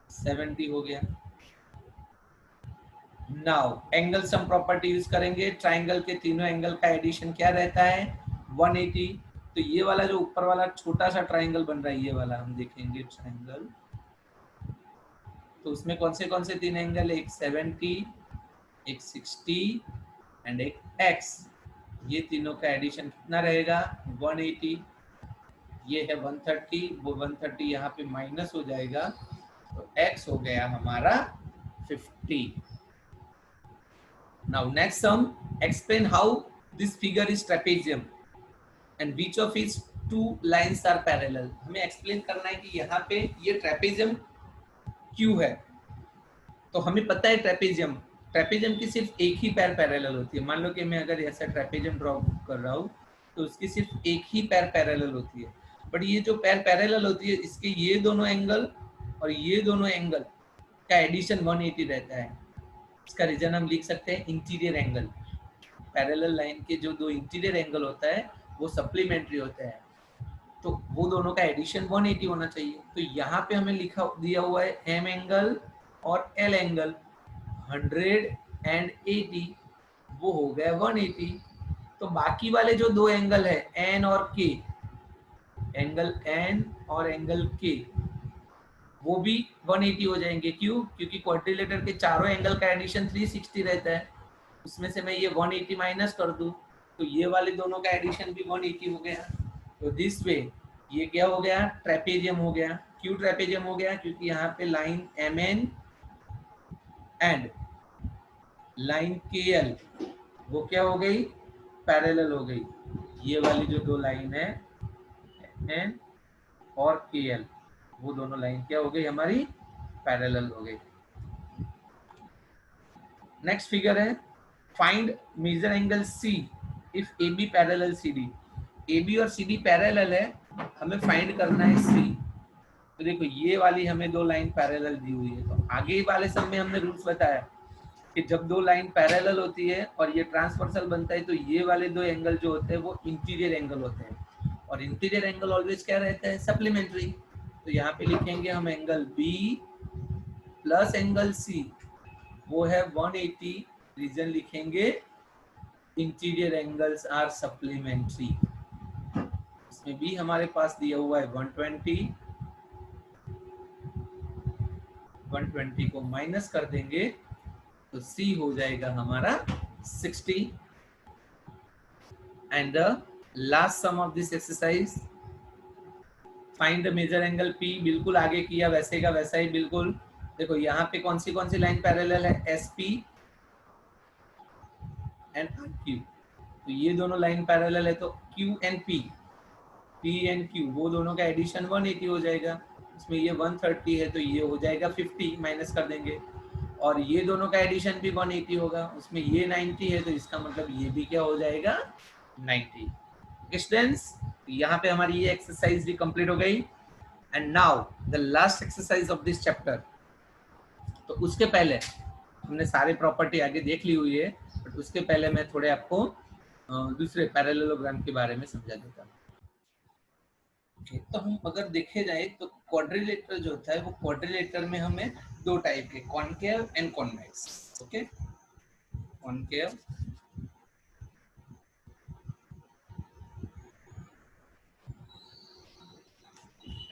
70 हो गया. Now angle sum property use करेंगे. ट्राइंगल के तीनों एंगल का एडिशन क्या रहता है, 180. तो ये वाला जो ऊपर वाला छोटा सा ट्राइंगल बन रहा है, ये वाला हम देखेंगे ट्राइंगल. तो उसमें कौन से तीन एंगल, एक 70, एक 60 एंड एक x. ये तीनों का एडिशन कितना रहेगा, 180. ये है 130, वो 130 यहाँ पे माइनस हो जाएगा तो x हो गया हमारा 50. Now next sum, explain how this figure is trapezium and which of its two lines are parallel. हमें एक्सप्लेन करना है कि यहाँ पे ये ट्रेपेजियम क्यों है. तो हमें पता है ट्रेपेजियम की सिर्फ एक ही पैर पैरेलल होती है. मान लो कि मैं अगर ऐसा ट्रेपेजियम ड्रॉ कर रहा हूँ तो उसकी सिर्फ एक ही पैर पैरेलल होती है. बट ये जो पैर पैरेलल होती है, इसके ये दोनों एंगल और ये दोनों एंगल का एडिशन 180 रहता है. इसका रीजन हम लिख सकते हैं इंटीरियर एंगल. पैरेलल लाइन के जो दो इंटीरियर एंगल होता है वो सप्लीमेंट्री होता है, तो वो दोनों का एडिशन 180 होना चाहिए. तो यहाँ पे हमें लिखा दिया हुआ है M एंगल और L एंगल 100 एंड 80, वो हो गया 180. तो बाकी वाले जो दो एंगल है N और K, एंगल N और एंगल K, वो भी 180 हो जाएंगे. क्यों, क्योंकि क्वाड्रिलेटर के चारों एंगल का एडिशन 360 रहता है. उसमें से मैं ये 180 माइनस कर दूं तो ये वाले दोनों का एडिशन भी 180 हो गया. तो दिस वे ये क्या हो गया, ट्रेपेजियम हो गया. क्यों ट्रेपेजियम हो गया, क्योंकि यहाँ पे line MN and line KL वो क्या हो गई, पैरेलल हो गई. ये वाली जो दो लाइन है MN और KL, वो दोनों लाइन क्या हो गई हमारी, पैरेलल हो गई. नेक्स्ट फिगर है find measure angle C if AB parallel CD. AB और CD पैरेलल है, हमें फाइंड करना है C. तो देखो ये वाली हमें दो लाइन पैरेलल दी हुई है. तो आगे वाले सब में हमने रूल्स बताया कि जब दो लाइन पैरेलल होती है और ये ट्रांसवर्सल बनता है तो ये वाले दो एंगल जो होते हैं वो इंटीरियर एंगल होते हैं, और इंटीरियर एंगल ऑलवेज क्या रहता है, सप्लीमेंट्री. तो यहाँ पे लिखेंगे हम angle B plus angle C, वो है 180. रीजन लिखेंगे इंटीरियर एंगल्स आर सप्लीमेंट्री. इसमें भी हमारे पास दिया हुआ है 120. 120 को माइनस कर देंगे तो C हो जाएगा हमारा 60. And the last sum of this exercise, find the measure angle P. बिल्कुल आगे किया वैसे का वैसा ही बिल्कुल. देखो यहाँ पे कौन सी लाइन पैरेलल है, SP एंड RQ. तो ये दोनों लाइन पैरेलल है तो Q and P P and Q वो दोनों का एडिशन 180 हो जाएगा, इसमें ये 130 है तो ये हो जाएगा 50 माइनस कर देंगे, और ये दोनों का एडिशन भी 180 होगा, उसमें ये 90 है तो इसका मतलब ये भी क्या हो जाएगा 90। स्टूडेंट्स यहाँ पे हमारी ये एक्सरसाइज भी कंप्लीट हो गई। And now the last exercise of this chapter. तो उसके पहले हमने सारे प्रॉपर्टी आगे देख ली हुई है, बट उसके पहले मैं थोड़े आपको दूसरे पैरेललोग्राम के बारे में समझा देता हूँ। तो हम अगर देखे जाए तो क्वाड्रिलेटरल जो होता है वो क्वाड्रिलेटरल में हमें दो टाइप के, concave and convex. Okay, concave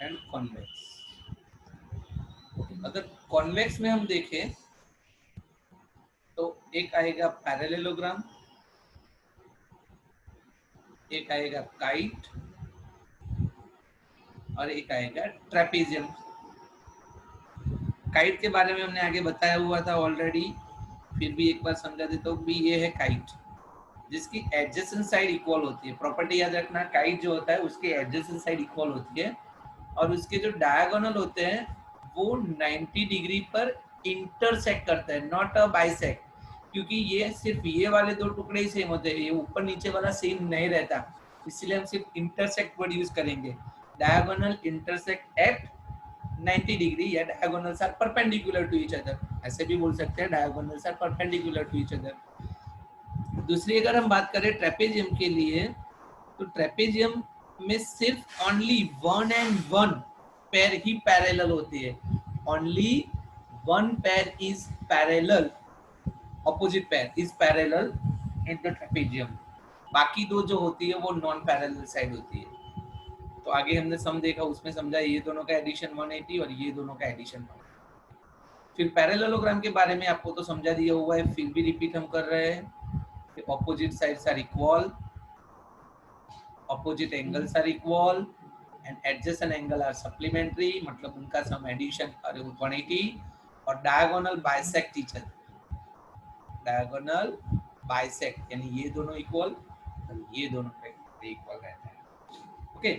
and convex. अगर कॉन्वेक्स में हम देखें तो एक आएगा पैरेललोग्राम, एक आएगा काइट, और एक आएगा ट्रेपेजियम। काइट के बारे में हमने आगे बताया हुआ था ऑलरेडी, फिर भी एक बार समझा देता हूँ। भी ये है काइट जिसकी एडजेसेंट साइड इक्वल होती है। प्रॉपर्टी याद रखना, काइट जो होता है उसकी एडजेसेंट साइड इक्वल होती है, और उसके जो डायगोनल होते हैं वो 90 डिग्री पर इंटरसेक्ट करता है, नॉट अ बाइसेक्ट, क्योंकि ये सिर्फ ये वाले दो टुकड़े ही सेम होते हैं, ये ऊपर नीचे वाला सेम नहीं रहता, इसलिए हम सिर्फ इंटरसेक्ट वर्ड यूज करेंगे। डायगोनल इंटरसेक्ट एट 90 डिग्री, या diagonals are perpendicular to each other, ऐसे भी बोल सकते हैं diagonals are perpendicular to each other. दूसरी अगर हम बात करें ट्रेपेजियम के लिए, तो ट्रेपेजियम में सिर्फ only one and one pair he parallel होती है, only one pair is parallel, opposite pair is parallel in the trapezium, बाकी दो जो होती है वो नॉन पैरेलल साइड होती है। तो आगे हमने सम देखा, उसमें समझा ये दोनों का एडिशन 180 और ये दोनों का एडिशन 180। फिर पैरेललोग्राम के बारे में आपको तो समझा दिया हुआ है, फिर भी रिपीट हम कर रहे हैं। Opposite sides are equal, opposite angles are equal and adjacent angle are supplementary, मतलब उनका सम एडिशन अरे 180, और diagonal bisect each other, diagonal bisect यानी ये दोनों इक्वल और ये दोनों इक्वल रहता है। Okay,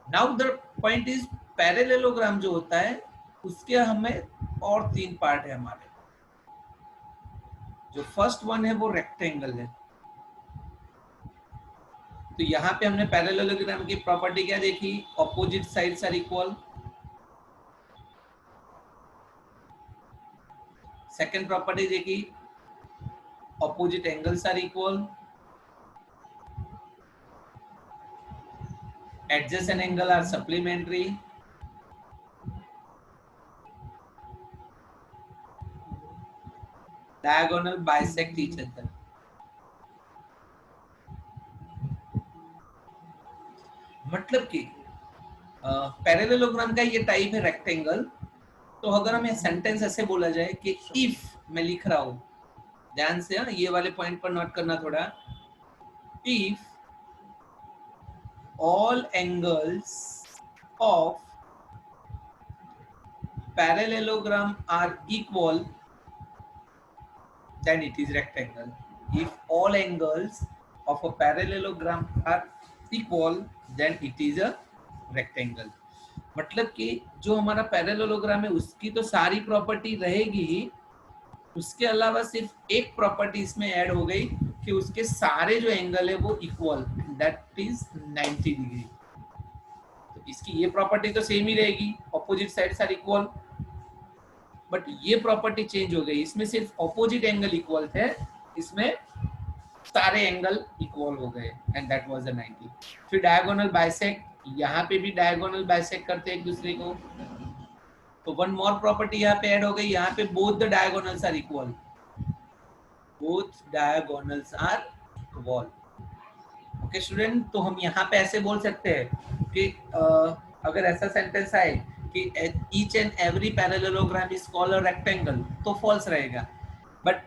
now the point is parallelogram जो होता है उसके हमें और तीन पार्ट है हमारे। जो फर्स्ट वन है वो रेक्टेंगल है। तो यहाँ पे हमने पैरेललोग्राम की प्रॉपर्टी क्या देखी, opposite sides are equal. Second property देखी, opposite angles are equal. Adjacent angle are supplementary. Diagonal bisect each other. मतलब कि पैरेललोग्राम का ये टाइप है रेक्टेंगल। तो अगर हमें सेंटेंस ऐसे बोला जाए कि इफ, मैं लिख रहा हूं ध्यान से, ये वाले पॉइंट पर नोट करना थोड़ा, if all angles of parallelogram are equal, then it is rectangle. If all angles of a parallelogram are equal, then it is a rectangle. मतलब कि जो हमारा पैरेललोग्राम है उसकी तो सारी प्रॉपर्टी रहेगी ही, उसके अलावा सिर्फ एक प्रॉपर्टी इसमें ऐड हो गई कि उसके सारे जो एंगल है वो इक्वल, दैट इज 90 डिग्री। तो इसकी ये प्रॉपर्टी तो सेम ही रहेगी, opposite sides are equal, but ये प्रॉपर्टी चेंज हो गई, इसमें सिर्फ ऑपोजिट एंगल इक्वल थे, इसमें सारे एंगल इक्वल हो गए, एंड दैट वाज द 90। फिर डायगोनल बाइसेक्ट, यहाँ पे भी डायगोनल बाइसेक्ट करते हैं एक दूसरे को, तो वन मोर प्रॉपर्टी यहाँ पे ऐड हो गई, यहाँ पे both the diagonals are equal, both diagonals are equal. Okay student, तो हम यहाँ पे ऐसे बोल सकते हैं कि अगर ऐसा सेंटेंस आए कि each and every parallelogram is called a rectangle, तो फॉल्स रहेगा, but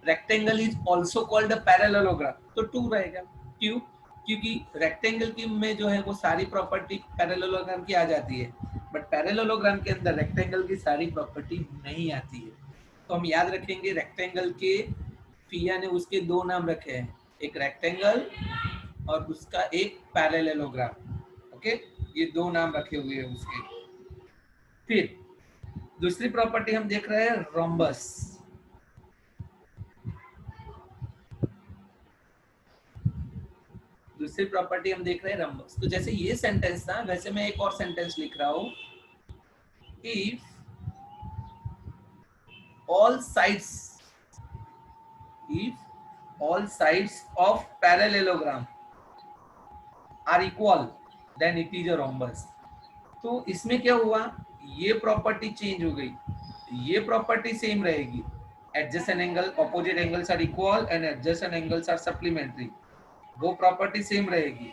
rectangle is also called a parallelogram, तो ट्रू रहेगा। क्यों? क्योंकि रेक्टेंगल की में जो है वो सारी प्रॉपर्टी पैरेललोग्राम की आ जाती है, बट पैरेललोग्राम के अंदर रेक्टेंगल की सारी प्रॉपर्टी नहीं आती है। तो हम याद रखेंगे रेक्टेंगल के फिया ने उसके दो नाम रखे हैं, एक रेक्टेंगल और उसका एक पैरेललोग्राम। ओके, ये दो नाम रखे हुए हैं उसके। फिर दूसरी प्रॉपर्टी हम देख रहे हैं रोम्बस। दूसरी प्रॉपर्टी हम देख रहे हैं रोम्बस। तो जैसे ये सेंटेंस था वैसे मैं एक और सेंटेंस लिख रहा हूं, if all sides if all sides of parallelogram are equal then it is a rhombus। तो इसमें क्या हुआ, ये प्रॉपर्टी चेंज हो गई, ये प्रॉपर्टी सेम रहेगी, adjacent angle opposite angles are equal and adjacent angles are supplementary, वो प्रॉपर्टी सेम रहेगी।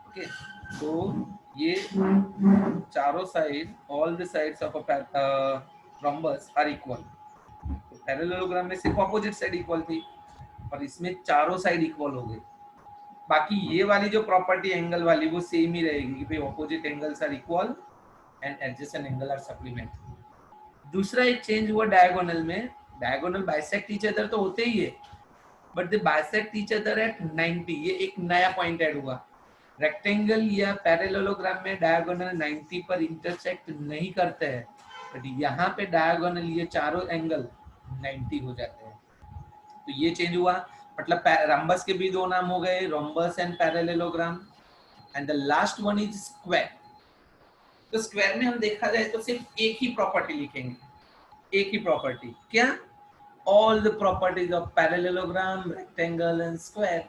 ओके, तो ये चारों side, all the sides of a rhombus are equal. Parallelogram में सिर्फ ऑपोजिट साइड इक्वल थी और इसमें चारों साइड इक्वल हो गई। बाकी ये वाली जो प्रॉपर्टी एंगल वाली वो सेम ही रहेगी कि भाई opposite angles are equal and adjacent angle are supplementary. दूसरा एक चेंज हुआ डायगोनल में, डायगोनल बाइसेक्ट ईच अदर तो होते ही है, but they bisect each other at 90। ये एक नया पॉइंट ऐड हुआ। रेक्टेंगल या पैरेललोग्राम में डायगोनल 90 पर इंटरसेक्ट नहीं करते हैं, बट यहाँ पे डायगोनल ये चारों एंगल 90 हो जाते हैं। तो ये चेंज हुआ, मतलब रम्बस के भी दो नाम हो गए, rhombus and parallelogram. And the last one is square. तो स्क्वायर में हम देखा जाए तो सिर्फ एक ही प्रॉपर्टी लिखेंगे, एक ही प्रॉपर्टी, क्या, all the properties of parallelogram, rectangle and square,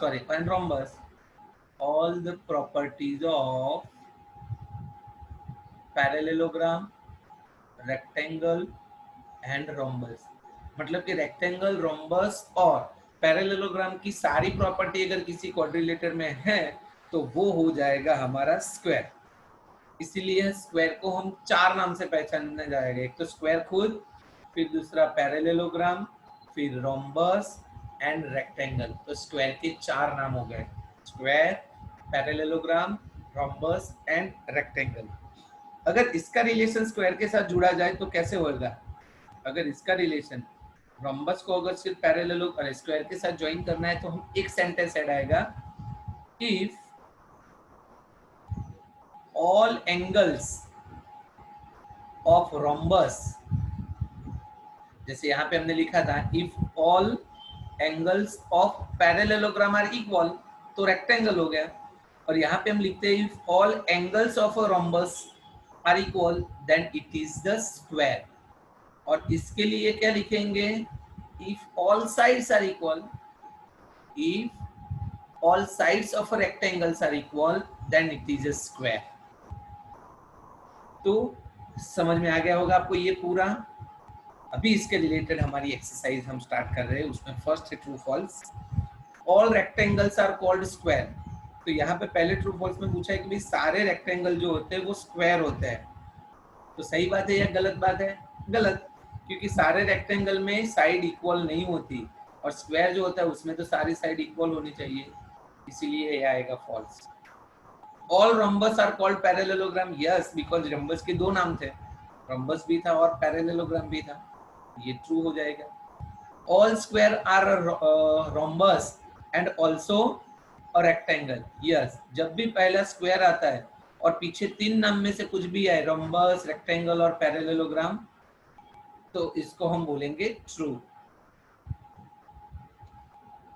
sorry, and rhombus, all the properties of parallelogram, rectangle and rhombus। मतलब कि रेक्टेंगल, रोम्बस और पैरेललोग्राम की सारी प्रॉपर्टी अगर किसी क्वाड्रिलेटर में है तो वो हो जाएगा हमारा स्क्वायर। इसीलिए स्क्वायर को हम चार नाम से पहचाना जाएगा, एक तो स्क्वायर खुद, फिर दूसरा पैरेललोग्राम, फिर रोम्बस एंड रेक्टेंगल। तो स्क्वायर के चार नाम हो गए, square, parallelogram, rhombus and rectangle. अगर इसका रिलेशन स्क्वायर के साथ जुड़ा जाए तो कैसे होगा, अगर इसका रिलेशन रोम्बस को अगर सिर्फ पैरेललोग्राम स्क्वायर के साथ ज्वाइन करना है तो हम एक सेंटेंस ऐड आएगा, if all angles of rhombus, जैसे यहाँ पे हमने लिखा था if all angles of parallelogram are equal, तो रेक्टेंगल हो गया। और यहाँ पे हम लिखते हैं if all angles of a rhombus are equal then it is the square। और इसके लिए क्या लिखेंगे, if all sides are equal, if all sides of a rectangles are equal then it is a square। तो समझ में आ गया होगा आपको ये पूरा। अभी इसके रिलेटेड हमारी एक्सरसाइज हम स्टार्ट कर रहे हैं, उसमें फर्स्ट है true false. All rectangles are called square. तो यहाँ पे पहले ट्रू फॉल्स में पूछा है कि भाई सारे रेक्टेंगल जो होते हैं वो स्क्वायर होते हैं। तो सही बात है या गलत बात है, गलत, क्योंकि सारे रेक्टेंगल में साइड इक्वल नहीं होती और स्क्वायर जो होता है उसमें तो सारी साइड इक्वल होनी चाहिए, इसीलिए ये आएगा false. All rhombus are called parallelogram, yes, because rhombus के दो नाम थे, rhombus भी था और parallelogram भी था, ये true हो जाएगा। All square are rhombus and also a rectangle, yes, जब भी पहला square आता है और पीछे तीन नाम में से कुछ भी है, rhombus, rectangle और parallelogram, तो इसको हम बोलेंगे true।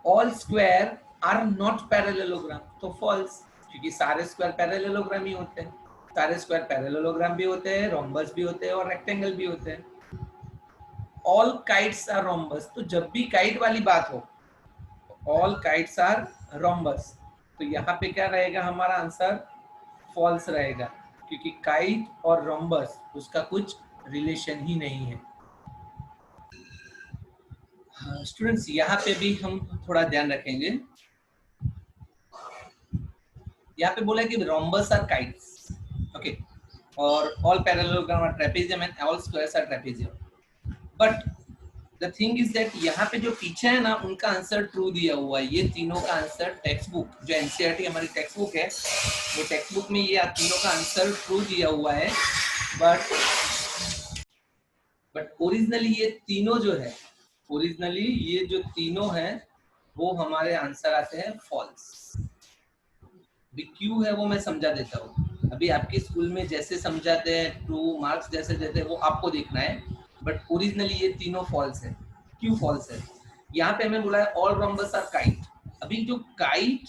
All square are not parallelogram, तो false, क्योंकि सारे स्क्वायर पैरेललोग्राम ही होते हैं, सारे स्क्वायर पैरेललोग्राम भी होते हैं, रोम्बस भी होते हैं और रेक्टेंगल भी होते हैं। ऑल काइट्स आर रोम्बस, तो जब भी काइट वाली बात हो, ऑल काइट्स आर रोम्बस, तो यहाँ पे क्या रहेगा हमारा आंसर, फॉल्स रहेगा, क्योंकि काइट और रोम्बस उसका कुछ रिलेशन ही नहीं है। स्टूडेंट्स यहाँ पे भी हम थोड़ा ध्यान रखेंगे, यहाँ पे बोला है कि रोम्बस आर काइट्स, ओके, और all parallelogram are trapezium and all squares are trapezium. But the thing is that यहाँ पे जो पीछे है ना उनका आंसर ट्रू दिया हुआ है, ये तीनों का आंसर टेक्स्ट बुक जो एनसीईआरटी हमारी टेक्स्ट बुक है, वो टेक्स्ट बुक में ये तीनों का आंसर ट्रू दिया हुआ है। बट ओरिजिनली ये तीनों जो है ओरिजिनली ये जो तीनों हैं वो हमारे आंसर आते हैं फॉल्स। अभी क्यों है वो मैं समझा देता हूँ। अभी आपके स्कूल में जैसे समझाते हैं, ट्रू मार्क्स जैसे देते हैं, वो आपको देखना है, बट ओरिजिनली ये तीनों फॉल्स है। क्यों फॉल्स है? यहाँ पे हमें बोला है ऑल रोम्बस आर काइट। अभी जो काइट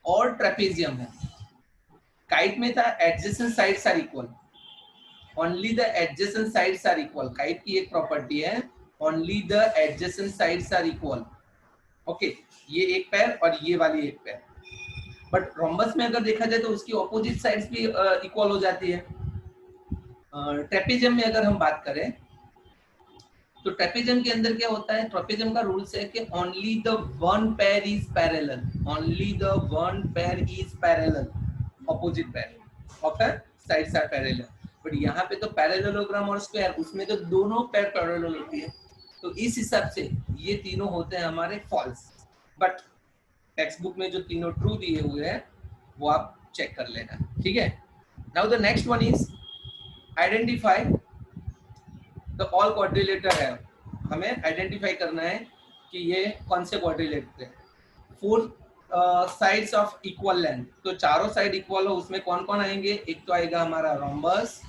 और ट्रेपेजियम है, काइट में था adjacent sides are equal, only the adjacent sides are equal. Kite की एक प्रॉपर्टी है, only the adjacent sides are equal. Okay, ये एक पैर और ये वाली एक पैर। बट रोम्बस में अगर देखा जाए तो उसकी ऑपोजिट साइड्स भी इक्वल हो जाती है। ट्रेपेजियम में अगर हम बात करें तो ट्रेपेजियम के अंदर क्या होता है, ट्रेपेजियम का रूल्स है कि only the one pair is parallel, only the one pair is parallel, opposite pair of the sides are parallel. But यहाँ पे तो पैरेललोग्राम और स्क्वायर, उसमें तो दोनों पेयर पैरेलल होती है, तो इस हिसाब से ये तीनों होते हैं हमारे फॉल्स। बट टेक्स्ट बुक में जो तीनों ट्रू दिए हुए हैं वो आप चेक कर लेना, ठीक है। Now the next one is identify the all quadrilateral है। हमें आइडेंटिफाई करना है कि ये कौन से क्वाड्रिलेटर है। Four sides of equal length, तो चारों साइड इक्वल हो उसमें कौन कौन आएंगे? एक तो आएगा हमारा रोम्बस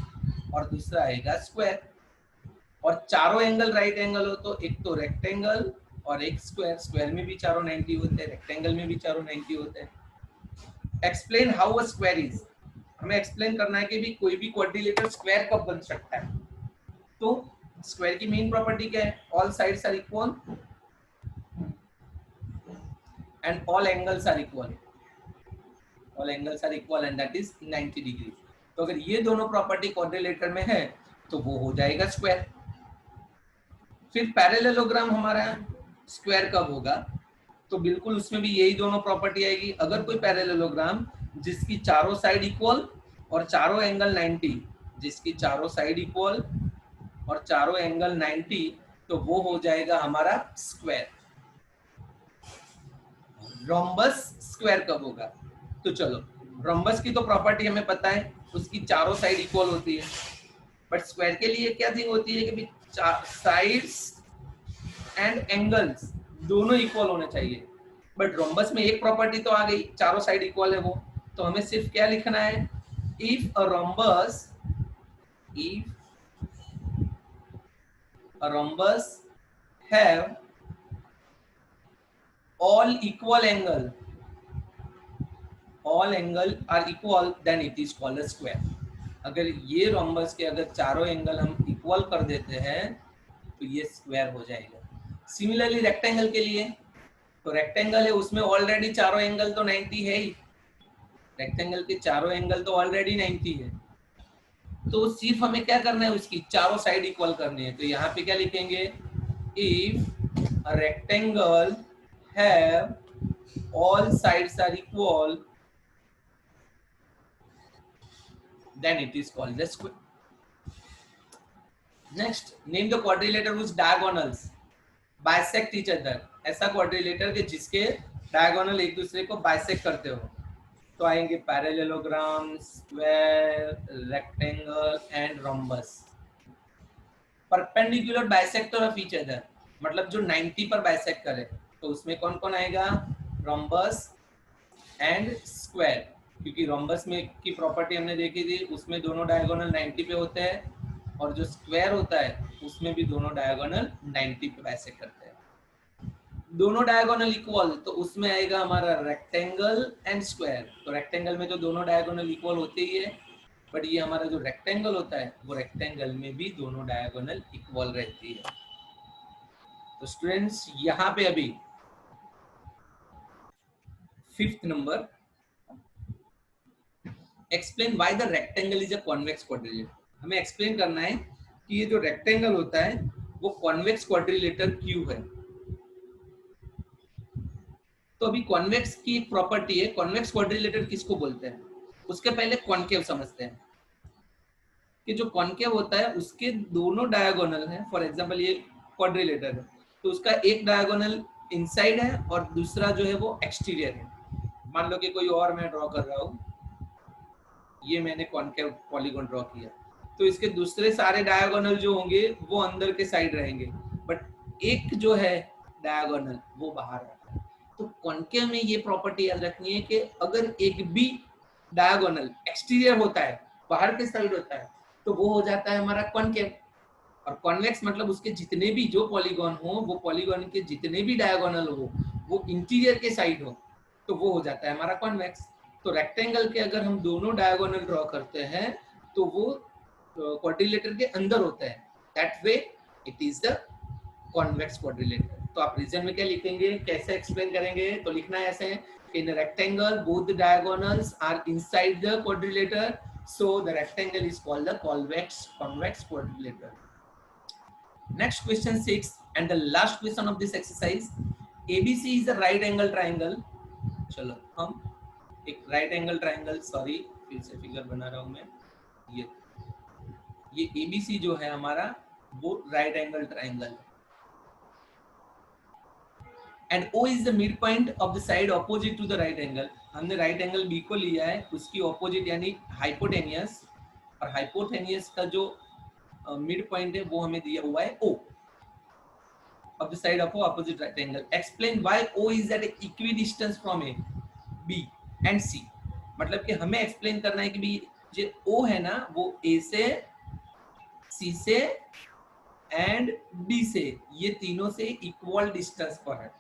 और दूसरा आएगा स्क्वायर। और चारों एंगल राइट एंगल हो तो एक तो रेक्टेंगल और एक स्क्वायर। स्क्वायर में भी चारों 90 होते हैं, रेक्टेंगल में भी चारों 90 होते हैं। Explain how a square is, हमें एक्सप्लेन करना है कि भी कोई भी क्वाड्रिलेटर स्क्वायर कब बन सकता है। तो स्क्वायर की मेन प्रॉपर्टी क्या है? All sides are equal and all angles are equal, all angles are equal and that is 90 degree. तो अगर ये दोनों प्रॉपर्टी क्वाड्रिलेटर में है तो वो हो जाएगा स्क्वायर। फिर पैरेललोग्राम हमारा स्क्वायर कब होगा? तो बिल्कुल उसमें भी यही दोनों प्रॉपर्टी आएगी। अगर कोई पैरेललोग्राम जिसकी चारों साइड इक्वल और चारों एंगल 90, जिसकी चारों साइड इक्वल और चारों एंगल 90, तो वो हो जाएगा हमारा स्क्वायर। रोम्बस स्क्वायर कब होगा? तो चलो, रोम्बस की तो प्रॉपर्टी हमें पता है, उसकी चारों साइड इक्वल होती है। बट स्क्वायर के लिए क्या थिंग होती है कि साइड्स एंड एंगल्स दोनों इक्वल होने चाहिए। बट रोम्बस में एक प्रॉपर्टी तो आ गई, चारों साइड इक्वल है वो, तो हमें सिर्फ क्या लिखना है? If a rhombus have all equal angle are equal then it is called a square। अगर ये रोम्बस के अगर चारों एंगल हम इक्वल कर देते हैं तो ये स्क्वायर हो जाएगा। सिमिलरली रेक्टेंगल के लिए, तो रेक्टेंगल है उसमें ऑलरेडी चारों एंगल तो 90 है ही, रेक्टेंगल के चारों एंगल तो ऑलरेडी 90 है, तो सिर्फ हमें क्या करना है? उसकी चारों साइड इक्वल करनी है। तो यहाँ पे क्या लिखेंगे? If a rectangle have all sides are equal then it is called the square। next, name the quadrilateral whose diagonals bisect each other। ऐसा क्वाड्रिलेटर के जिसके डायगोनल एक दूसरे को बाइसेक्ट करते हो, तो आएंगे parallelogram, square, rectangle and rhombus. Perpendicular bisector of each other, मतलब जो 90 पर बाइसेक्ट करे, तो उसमें कौन कौन आएगा? रोम्बस एंड स्क्वायर, क्योंकि रोम्बस में की प्रॉपर्टी हमने देखी थी, उसमें दोनों डायगोनल 90 पे होते हैं, और जो स्क्वायर होता है उसमें भी दोनों डायगोनल 90 पे बाइसेक्ट करते हैं। दोनों डायगोनल इक्वल, तो उसमें आएगा हमारा रेक्टेंगल एंड स्क्वायर। तो रेक्टेंगल में तो दोनों डायगोनल इक्वल होते ही है, बट ये हमारा जो रेक्टेंगल होता है वो रेक्टेंगल में भी दोनों डायगोनल इक्वल रहती है। तो स्टूडेंट्स यहाँ पे अभी 5th number, explain why the rectangle is a convex quadrilateral. हमें एक्सप्लेन करना है कि ये जो रेक्टेंगल होता है वो कॉन्वेक्स क्वाड्रिलेटर क्यों है। तो अभी कॉन्वेक्स की एक प्रॉपर्टी है, कॉन्वेक्स क्वाड्रिलेटर किसको बोलते हैं? उसके पहले कॉनकेव समझते हैं कि जो कॉनकेव होता है उसके दोनों डायगोनल हैं। फॉर एग्जांपल ये क्वाड्रिलेटर है, तो उसका एक डायगोनल इनसाइड है और दूसरा जो है वो एक्सटीरियर है। मान लो कि कोई और मैं ड्रॉ कर रहा हूँ, ये मैंने कॉनकेव पॉलीगॉन ड्रॉ किया, तो इसके दूसरे सारे डायगोनल जो होंगे वो अंदर के साइड रहेंगे, बट एक जो है डायगोनल वो बाहर रहता है। तो कॉनकेव में ये प्रॉपर्टी याद रखनी है कि अगर एक भी डायगोनल एक्सटीरियर होता है, बाहर के साइड होता है, तो वो हो जाता है हमारा कॉनकेव। और कॉन्वेक्स मतलब उसके जितने भी जो पॉलीगॉन हो, वो पॉलीगॉन के जितने भी डायगोनल हो, वो इंटीरियर के साइड हो, तो वो हो जाता है हमारा कॉन्वेक्स। तो रेक्टेंगल के अगर हम दोनों डायगोनल ड्रॉ करते हैं तो वो क्वाड्रिलेटर के अंदर होता है, that way it is the convex quadrilateral. तो आप रीजन में क्या लिखेंगे, कैसे एक्सप्लेन करेंगे, तो लिखना है ऐसे, in a rectangle both the diagonals are inside the quadrilateral, so the rectangle is called the convex quadrilateral. Next question 6 and the last question of this exercise. ABC is a right angle triangle. चलो हम एक right angle triangle, सॉरी फिर से फिगर बना रहा हूं मैं, ये ABC जो है हमारा वो right angle triangle है, and O is the midpoint of the side opposite to the right angle. हमने right angle B को लिया है, उसकी opposite यानी hypotenuse, और hypotenuse का जो मिड पॉइंट है वो हमें दिया हुआ है O of the side of opposite right angle. Explain why O is at equidistance from A, B and C. मतलब कि हमें एक्सप्लेन करना है कि भी जो O है ना वो A से, C से एंड D से, ये तीनों से इक्वल डिस्टेंस पर है।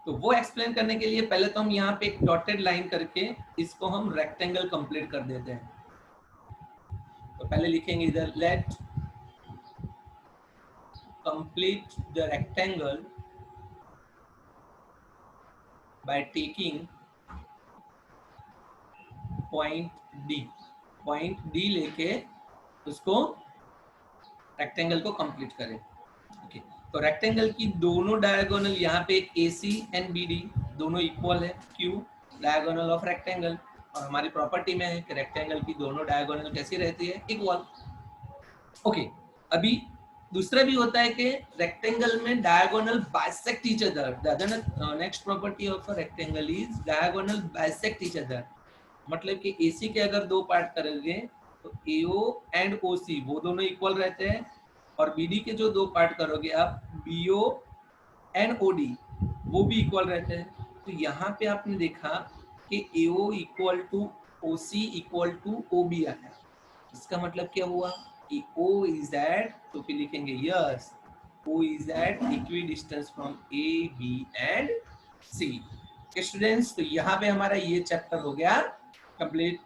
तो वो एक्सप्लेन करने के लिए पहले तो हम यहाँ पे एक डॉटेड लाइन करके इसको हम रेक्टेंगल कंप्लीट कर देते हैं। तो पहले लिखेंगे इधर let complete the rectangle by taking point D लेके उसको रेक्टेंगल को कंप्लीट करें। ओके, तो रेक्टेंगल की दोनों डायगोनल यहाँ पे AC एंड BD दोनों इक्वल है, क्यू डायगोनल ऑफ रेक्टेंगल, और हमारी प्रॉपर्टी में है कि रेक्टेंगल की दोनों डायगोनल कैसी रहती है, इक्वल। ओके, अभी दूसरा भी होता है कि रेक्टेंगल में diagonal bisect each other. The other next property of a rectangle is diagonal bisect each other. मतलब कि AC के अगर दो पार्ट करोगे तो AO एंड OC वो दोनों इक्वल रहते हैं, और BD के जो दो पार्ट करोगे आप BO एंड OD वो भी इक्वल रहते हैं। तो यहाँ पे आपने देखा कि AO equal to OC equal to OB आया। इसका मतलब क्या हुआ कि O इज एट, तो फिर लिखेंगे yes O is at equidistance from A, B and C। Students, तो यहाँ पे हमारा ये चैप्टर हो गया कंप्लीट।